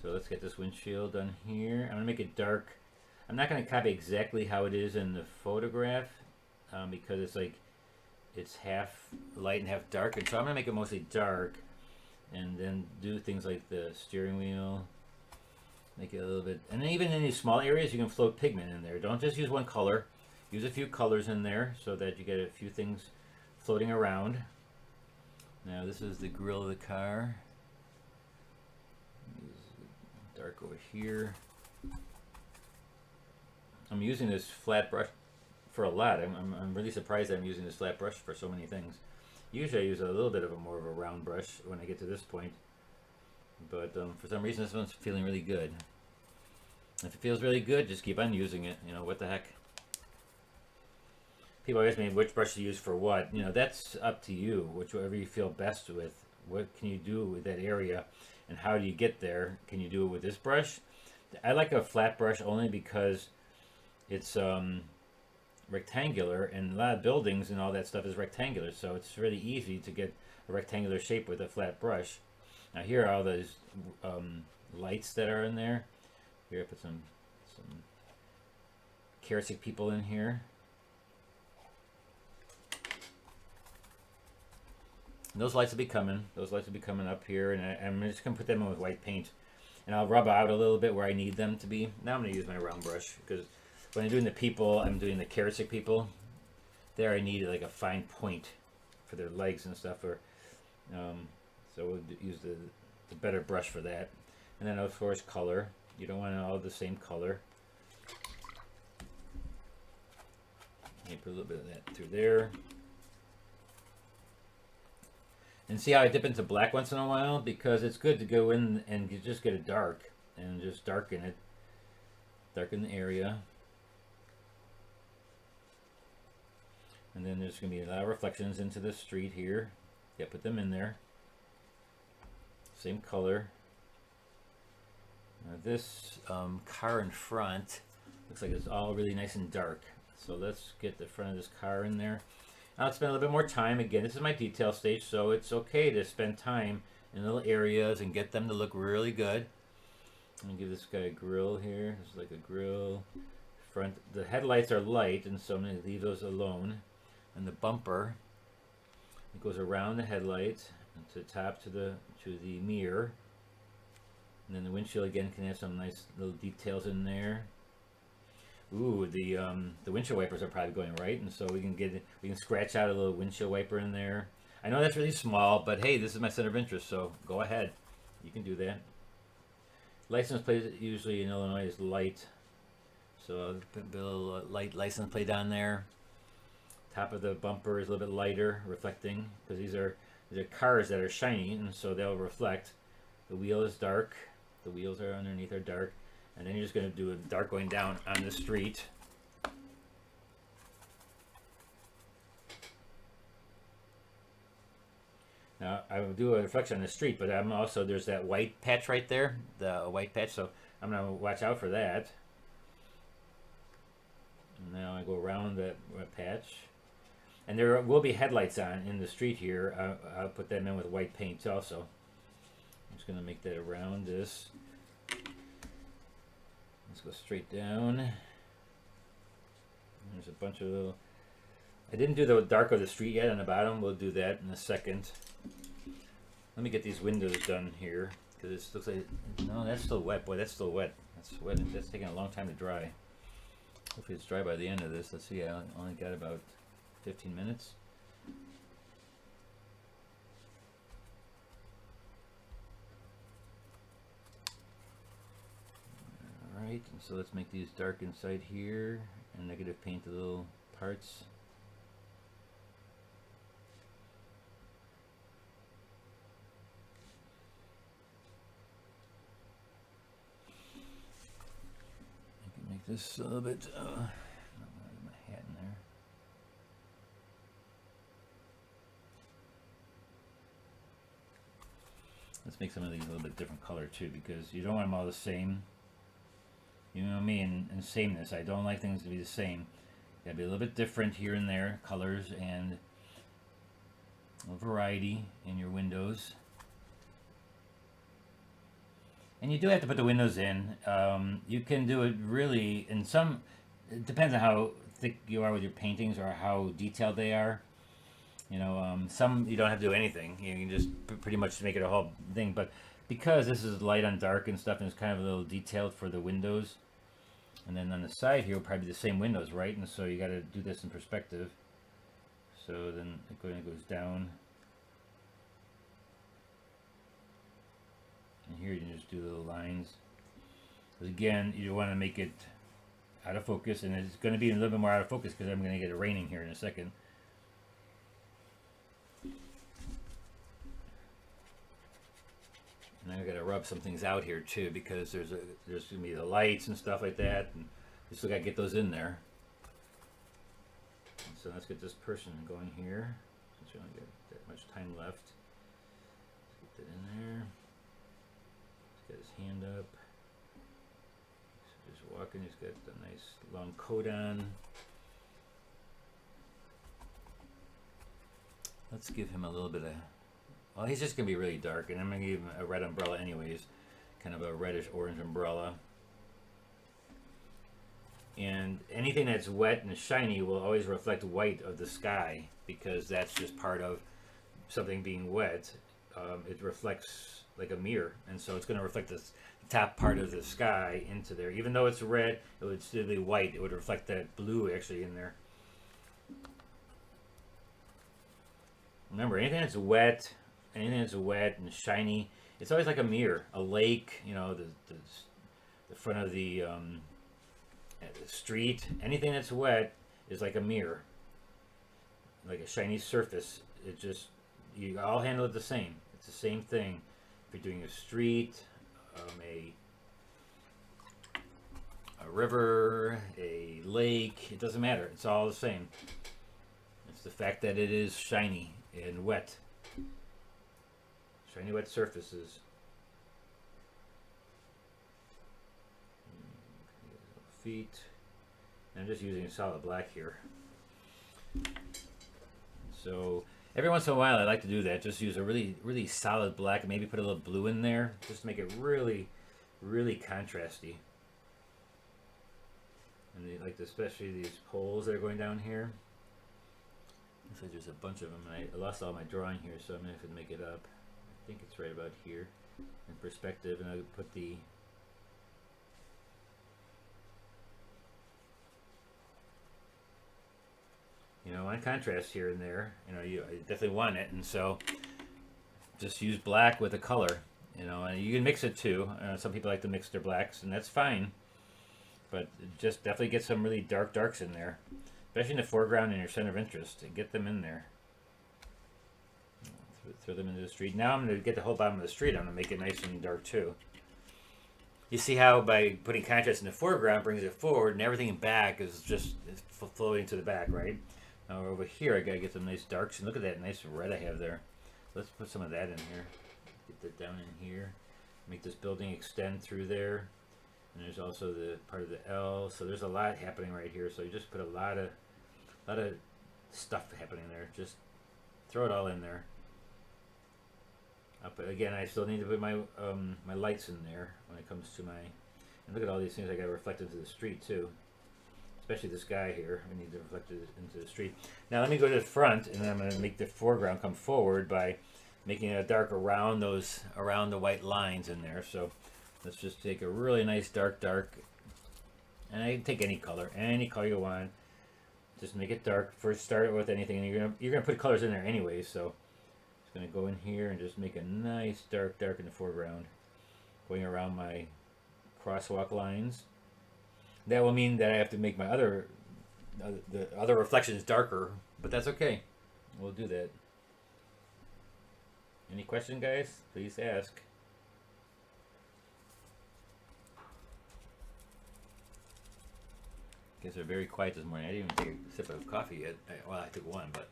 So let's get this windshield done here. I'm going to make it dark. I'm not going to copy exactly how it is in the photograph because it's half light and half dark. And so I'm going to make it mostly dark and then do things like the steering wheel. Make it a little bit. And then even in these small areas, you can float pigment in there. Don't just use one color. Use a few colors in there so that you get a few things floating around. Now this is the grill of the car. Dark over here. I'm using this flat brush for a lot. I'm really surprised that I'm using this flat brush for so many things. Usually I use a little bit of a more of a round brush when I get to this point. But for some reason this one's feeling really good. If it feels really good, just keep on using it. You know, what the heck. People ask me which brush to use for what. You know, that's up to you. Whichever you feel best with. What can you do with that area? And how do you get there? Can you do it with this brush? I like a flat brush only because it's rectangular, and a lot of buildings and all that stuff is rectangular, so it's really easy to get a rectangular shape with a flat brush. Now here are all those lights that are in there. Here I put some charismatic people in here. And those lights will be coming. Those lights will be coming up here, and I'm just going to put them in with white paint. And I'll rub out a little bit where I need them to be. Now I'm going to use my round brush, because when I'm doing the people, I'm doing the charismatic people. There I need like a fine point for their legs and stuff. Or, so we'll use the better brush for that. And then of course color. You don't want it all the same color. You put a little bit of that through there. And see how I dip into black once in a while? Because it's good to go in and you just get it dark and just darken it. Darken the area. And then there's going to be a lot of reflections into the street here. Yeah, put them in there. Same color. Now this car in front looks like it's all really nice and dark. So let's get the front of this car in there. I'll spend a little bit more time. Again, this is my detail stage, so it's okay to spend time in little areas and get them to look really good. I'm going to give this guy a grill here. It's like a grill. Front. The headlights are light, and so I'm going to leave those alone. And the bumper, it goes around the headlight and to the top to the mirror. And then the windshield again can have some nice little details in there. Ooh, the windshield wipers are probably going right, and so we can scratch out a little windshield wiper in there. I know that's really small, but hey, this is my center of interest, so go ahead. You can do that. License plate usually in Illinois is light, so I'll put a little light license plate on there. Top of the bumper is a little bit lighter, reflecting, because these are cars that are shiny, and so they'll reflect. The wheel is dark. The wheels are underneath are dark. And then you're just going to do a dark going down on the street. Now, I will do a reflection on the street, but I'm also, there's that white patch right there, the white patch, so I'm going to watch out for that. And now I go around that patch. And there will be headlights on in the street here. I'll put them in with white paint also. I'm just going to make that around this. Let's go straight down. There's a bunch of little... I didn't do the dark of the street yet on the bottom. We'll do that in a second. Let me get these windows done here, because it looks like... No, that's still wet. Boy, that's still wet. That's wet. That's taking a long time to dry. Hopefully it's dry by the end of this. Let's see, I only got about 15 minutes. Alright, and so let's make these dark inside here and negative paint the little parts. I can make this a little bit, my hat in there. Let's make some of these a little bit different color too, because you don't want them all the same. You know me and sameness. I don't like things to be the same. Gotta be a little bit different here and there, colors and a variety in your windows. And you do have to put the windows in. You can do it really in some. It depends on how thick you are with your paintings or how detailed they are. You know, some you don't have to do anything. You can just pretty much make it a whole thing. But because this is light on dark and stuff, and it's kind of a little detailed for the windows. And then on the side here will probably be the same windows, right? And so you got to do this in perspective. So then it goes down. And here you can just do little lines. But again, you want to make it out of focus, and it's going to be a little bit more out of focus because I'm going to get it raining here in a second. And I got to rub some things out here too because there's going to be the lights and stuff like that, and we still got to get those in there. And so let's get this person going here since we don't get that much time left. Let's get that in there. Let's get his hand up. So just walking. He's got a nice long coat on. Let's give him a little bit of. Well, he's just going to be really dark, and I'm going to give him a red umbrella anyways, kind of a reddish-orange umbrella. And anything that's wet and shiny will always reflect white of the sky, because that's just part of something being wet. It reflects like a mirror, and so it's going to reflect the top part of the sky into there. Even though it's red, it would still be white. It would reflect that blue actually in there. Remember, anything that's wet and shiny, it's always like a mirror, a lake, you know, the front of the street. Anything that's wet is like a mirror, like a shiny surface. It just, you all handle it the same. It's the same thing. If you're doing a street, a river, a lake, it doesn't matter. It's all the same. It's the fact that it is shiny and wet. Shiny wet surfaces. Feet. I'm just using solid black here. So every once in a while I like to do that. Just use a really solid black and maybe put a little blue in there. Just to make it really contrasty. And especially these poles that are going down here. Looks like there's a bunch of them. And I lost all my drawing here, so I'm going to have to make it up. I think it's right about here in perspective, and I'll put the on contrast here and there. You definitely want it, and so just use black with a color. And you can mix it too. Some people like to mix their blacks, and that's fine. But just definitely get some really darks in there, especially in the foreground and your center of interest, and get them in there. Throw them into the street. Now I'm going to get the whole bottom of the street. I'm going to make it nice and dark too. You see how by putting contrast in the foreground brings it forward, and everything in back is just floating to the back, right? Now over here I got to get some nice darks, and look at that nice red I have there. Let's put some of that in here. Get that down in here. Make this building extend through there. And there's also the part of the L. So there's a lot happening right here. So you just put a lot of stuff happening there. Just throw it all in there. But again, I still need to put my my lights in there when it comes to my. And look at all these things I got to reflect into the street too. Especially this guy here, I need to reflect it into the street. Now let me go to the front, and then I'm going to make the foreground come forward by making it dark around the white lines in there. So let's just take a really nice dark, and I can take any color you want. Just make it dark. First, start it with anything, and you're gonna put colors in there anyway. So going to go in here and just make a nice dark in the foreground, going around my crosswalk lines. That will mean that I have to make my the other reflections darker, but that's okay. We'll do that. Any question, guys? Please ask. Guys are very quiet this morning. I didn't even take a sip of coffee yet. Well, I took one, but.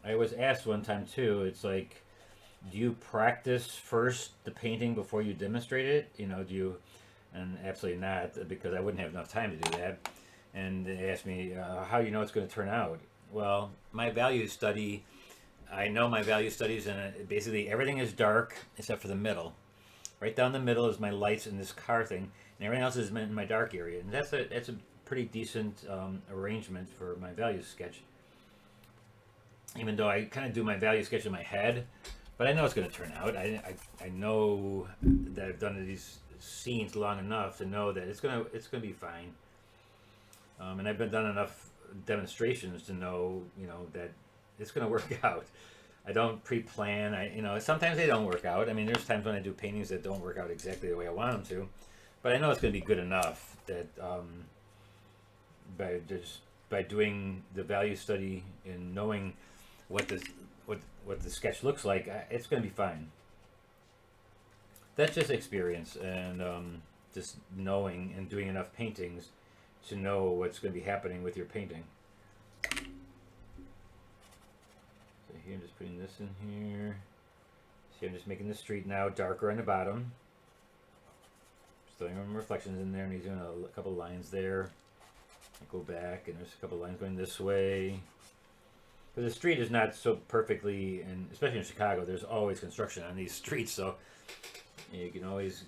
I was asked one time too, it's like, do you practice first the painting before you demonstrate it? Do you? And absolutely not, because I wouldn't have enough time to do that. And they asked me, how do you know it's going to turn out? Well, my value study, I know my value studies, and basically everything is dark except for the middle. Right down the middle is my lights in this car thing, and everything else is in my dark area. And that's a pretty decent arrangement for my value sketch. Even though I kind of do my value sketch in my head, but I know it's going to turn out. I know that I've done these scenes long enough to know that it's gonna be fine. And I've been done enough demonstrations to know, that it's gonna work out. I don't pre-plan. Sometimes they don't work out. I mean, there's times when I do paintings that don't work out exactly the way I want them to, but I know it's gonna be good enough that by doing the value study and knowing what the sketch looks like, it's gonna be fine. That's just experience and just knowing and doing enough paintings to know what's going to be happening with your painting. So here I'm just putting this in here. See, I'm just making the street now darker on the bottom. Just throwing some reflections in there, and he's doing a couple lines there. I go back, and there's a couple lines going this way. But the street is not so perfectly, and especially in Chicago, there's always construction on these streets, so you can always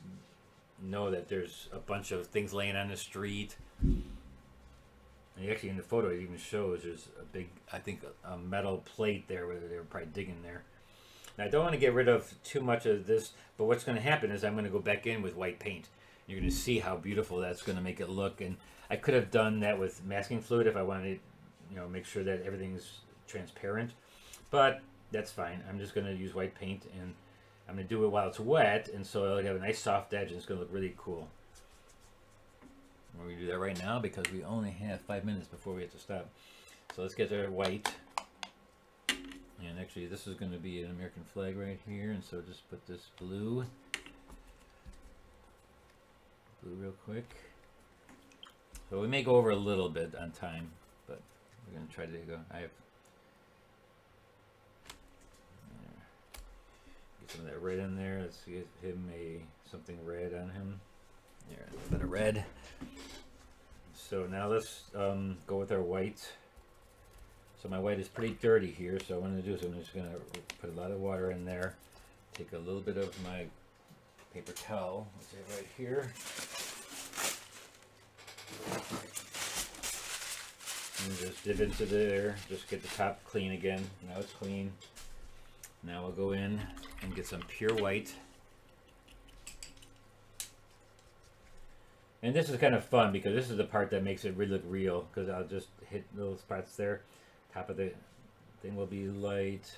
know that there's a bunch of things laying on the street. And actually in the photo it even shows there's a big, I think, a metal plate there where they were probably digging there. Now I don't want to get rid of too much of this, but what's going to happen is I'm going to go back in with white paint. You're going to see how beautiful that's going to make it look. And I could have done that with masking fluid if I wanted to, make sure that everything's transparent. But that's fine. I'm just going to use white paint, and I'm going to do it while it's wet, and so it'll have a nice soft edge, and it's going to look really cool. We're going to do that right now because we only have 5 minutes before we have to stop. So let's get our white. And actually this is going to be an American flag right here, and so just put this blue real quick. So we may go over a little bit on time, but we're going to try to go. I have get some of that red in there. Let's get him something red on him. There, a little bit of red. So now let's go with our white. So my white is pretty dirty here, so what I'm going to do is I'm just going to put a lot of water in there. Take a little bit of my paper towel, which I have right here. And just dip into there, just get the top clean again. Now it's clean. Now we'll go in and get some pure white. And this is kind of fun because this is the part that makes it really look real, because I'll just hit little spots there. Top of the thing will be light.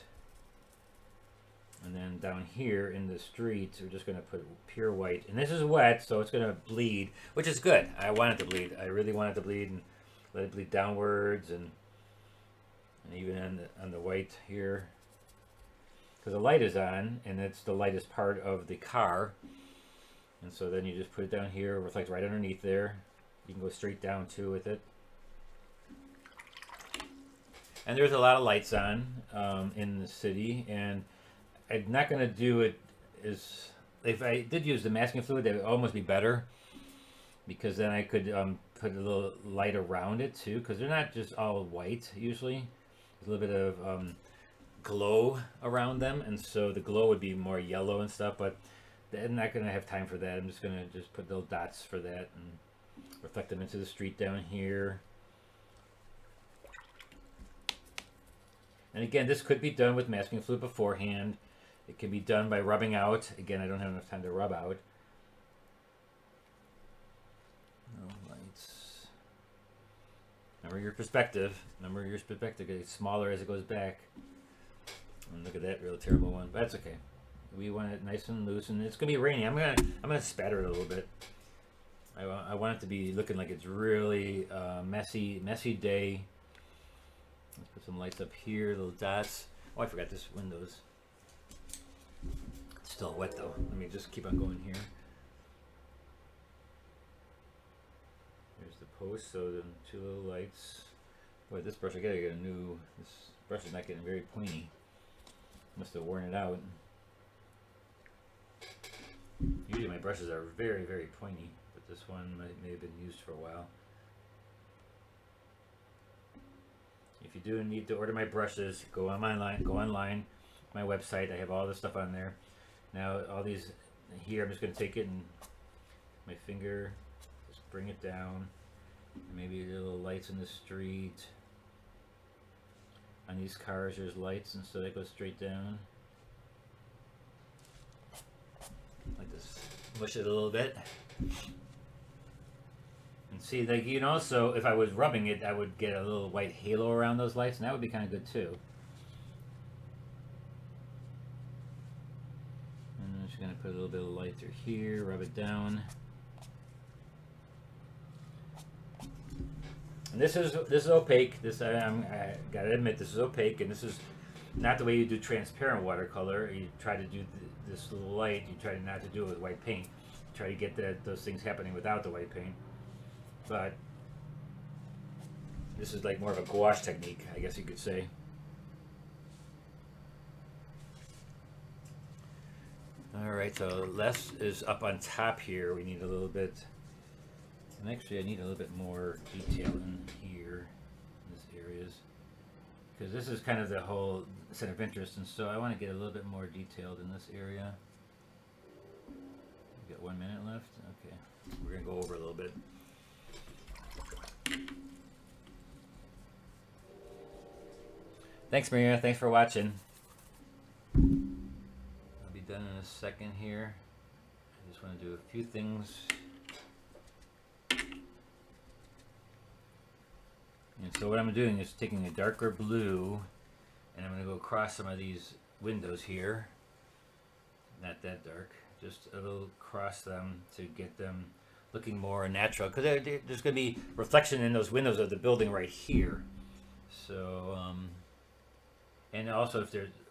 And then down here in the street, we're just going to put pure white. And this is wet, so it's going to bleed, which is good. I want it to bleed. I really want it to bleed, and let it bleed downwards, and even on the white here. Because the light is on, and it's the lightest part of the car. And so then you just put it down here, reflect right underneath there. You can go straight down too with it. And there's a lot of lights on in the city, and I'm not going to do it as, if I did use the masking fluid, that would almost be better, because then I could put a little light around it too, because they're not just all white usually. There's a little bit of glow around them, and so the glow would be more yellow and stuff, but I'm not going to have time for that. I'm just going to just put little dots for that and reflect them into the street down here. And again, this could be done with masking fluid beforehand. It can be done by rubbing out. Again, I don't have enough time to rub out. No lights. Remember your perspective. Remember your perspective gets smaller as it goes back. And look at that real terrible one. But that's okay. We want it nice and loose, and it's gonna be rainy. I'm gonna spatter it a little bit. I want it to be looking like it's really messy day. Let's put some lights up here, little dots. Oh, I forgot this window's it's still wet though. Let me just keep on going here. There's the post, so the two little lights. Boy, this brush, I gotta get a new. This brush is not getting very pointy. Must have worn it out. Usually my brushes are very, very pointy, but this one may have been used for a while. If you do need to order my brushes, go online, my website. I have all this stuff on there. Now all these here, I'm just going to take it and my finger, just bring it down. Maybe little lights in the street. On these cars there's lights, and so they go straight down. Like this Smush it a little bit. And see, like, you know, so if I was rubbing it, I would get a little white halo around those lights, and that would be kind of good too. And I'm just going to put a little bit of light through here, rub it down. And this is opaque. This I gotta admit, this is opaque, and this is not the way you do transparent watercolor. You try to do this little light. You try not to do it with white paint. You try to get those things happening without the white paint. But this is like more of a gouache technique, I guess you could say. All right, so less is up on top here. We need a little bit. And actually, I need a little bit more detail in here, in this areas, because this is kind of the whole center of interest, and so I want to get a little bit more detailed in this area. We got 1 minute left. Okay, we're gonna go over a little bit. Thanks, Maria. Thanks for watching. I'll be done in a second here. I just want to do a few things. And so what I'm doing is taking a darker blue, and I'm going to go across some of these windows here. Not that dark, just a little across them to get them looking more natural. Because there's going to be reflection in those windows of the building right here. So, and also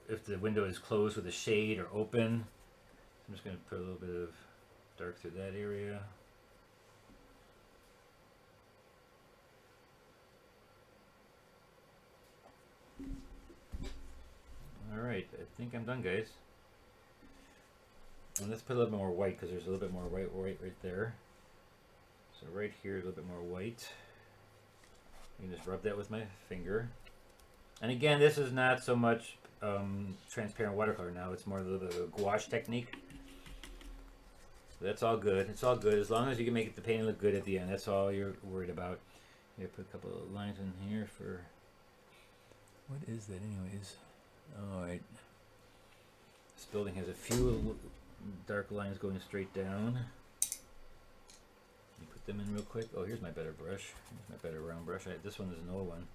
if the window is closed with a shade or open, I'm just going to put a little bit of dark through that area. Alright, I think I'm done, guys. And let's put a little bit more white, because there's a little bit more white right there. So right here, a little bit more white. You can just rub that with my finger. And again, this is not so much transparent watercolor now. It's more a little bit of a gouache technique. That's all good. It's all good. As long as you can make the painting look good at the end. That's all you're worried about. Here, put a couple of lines in here for... What is that anyways? Alright. This building has a few dark lines going straight down. Let me put them in real quick. Oh, here's my better brush. Here's my better round brush. This one is an old one.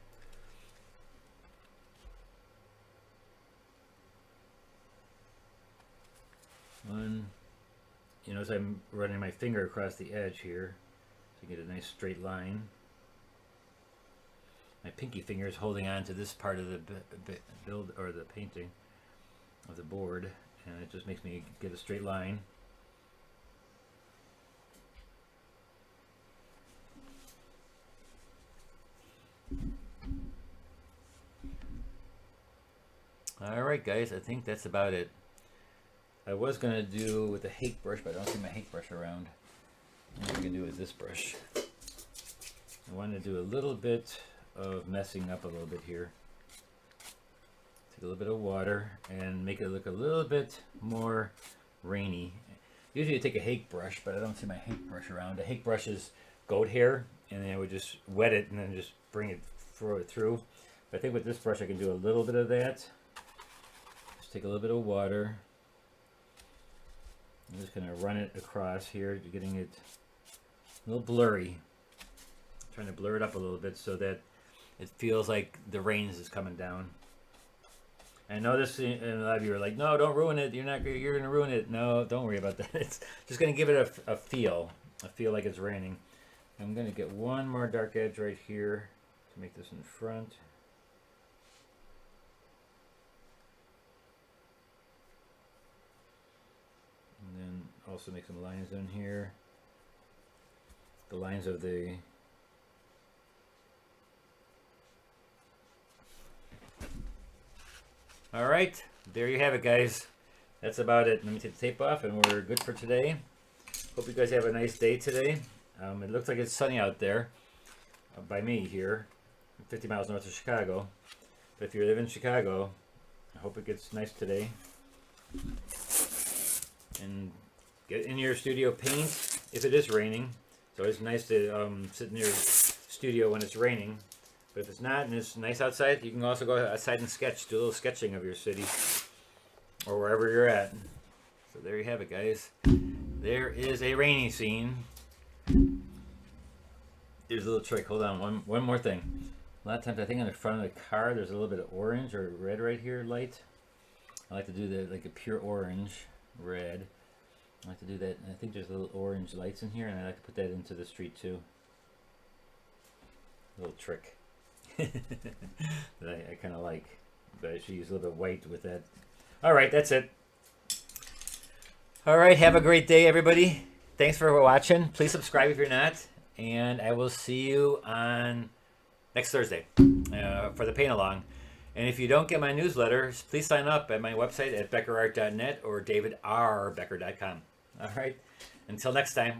You know, as I'm running my finger across the edge here, to get a nice straight line. My pinky finger is holding on to this part of the build or the painting of the board, and it just makes me get a straight line. Alright guys, I think that's about it. I was going to do with a hake brush, but I don't see my hake brush around. What I'm going to do with this brush. I wanted to do a little bit of messing up a little bit here. Take a little bit of water and make it look a little bit more rainy. Usually I take a hake brush, but I don't see my hake brush around. A hake brush is goat hair, and then I would just wet it and then just throw it through. But I think with this brush I can do a little bit of that. Just take a little bit of water. I'm just going to run it across here, getting it a little blurry. Trying to blur it up a little bit so that it feels like the rain is coming down. I know this, and a lot of you are like, no, don't ruin it. You're going to ruin it. No, don't worry about that. It's just going to give it a feel like it's raining. I'm going to get one more dark edge right here to make this in front. And then also make some lines in here. The lines of the all right, there you have it, guys. That's about it. Let me take the tape off and we're good for today. Hope you guys have a nice day today. It looks like it's sunny out there by me here, 50 miles north of Chicago. But if you live in Chicago, I hope it gets nice today. And get in your studio, paint if it is raining. It's always nice to sit in your studio when it's raining. But if it's not and it's nice outside, you can also go outside and sketch. Do a little sketching of your city or wherever you're at. So there you have it, guys. there is a rainy scene. There's a little trick. Hold on, one more thing. A lot of times I think on the front of the car there's a little bit of orange or red right here, light. I like to do that like a pure orange, red. I like to do that. I think there's little orange lights in here, and I like to put that into the street too. A little trick that I kind of like. But I should use a little bit of white with that. All right, that's it. All right, have a great day, everybody. Thanks for watching. Please subscribe if you're not. And I will see you on next Thursday for the paint along. And if you don't get my newsletters, please sign up at my website at beckerart.net or davidrbecker.com. All right. Until next time.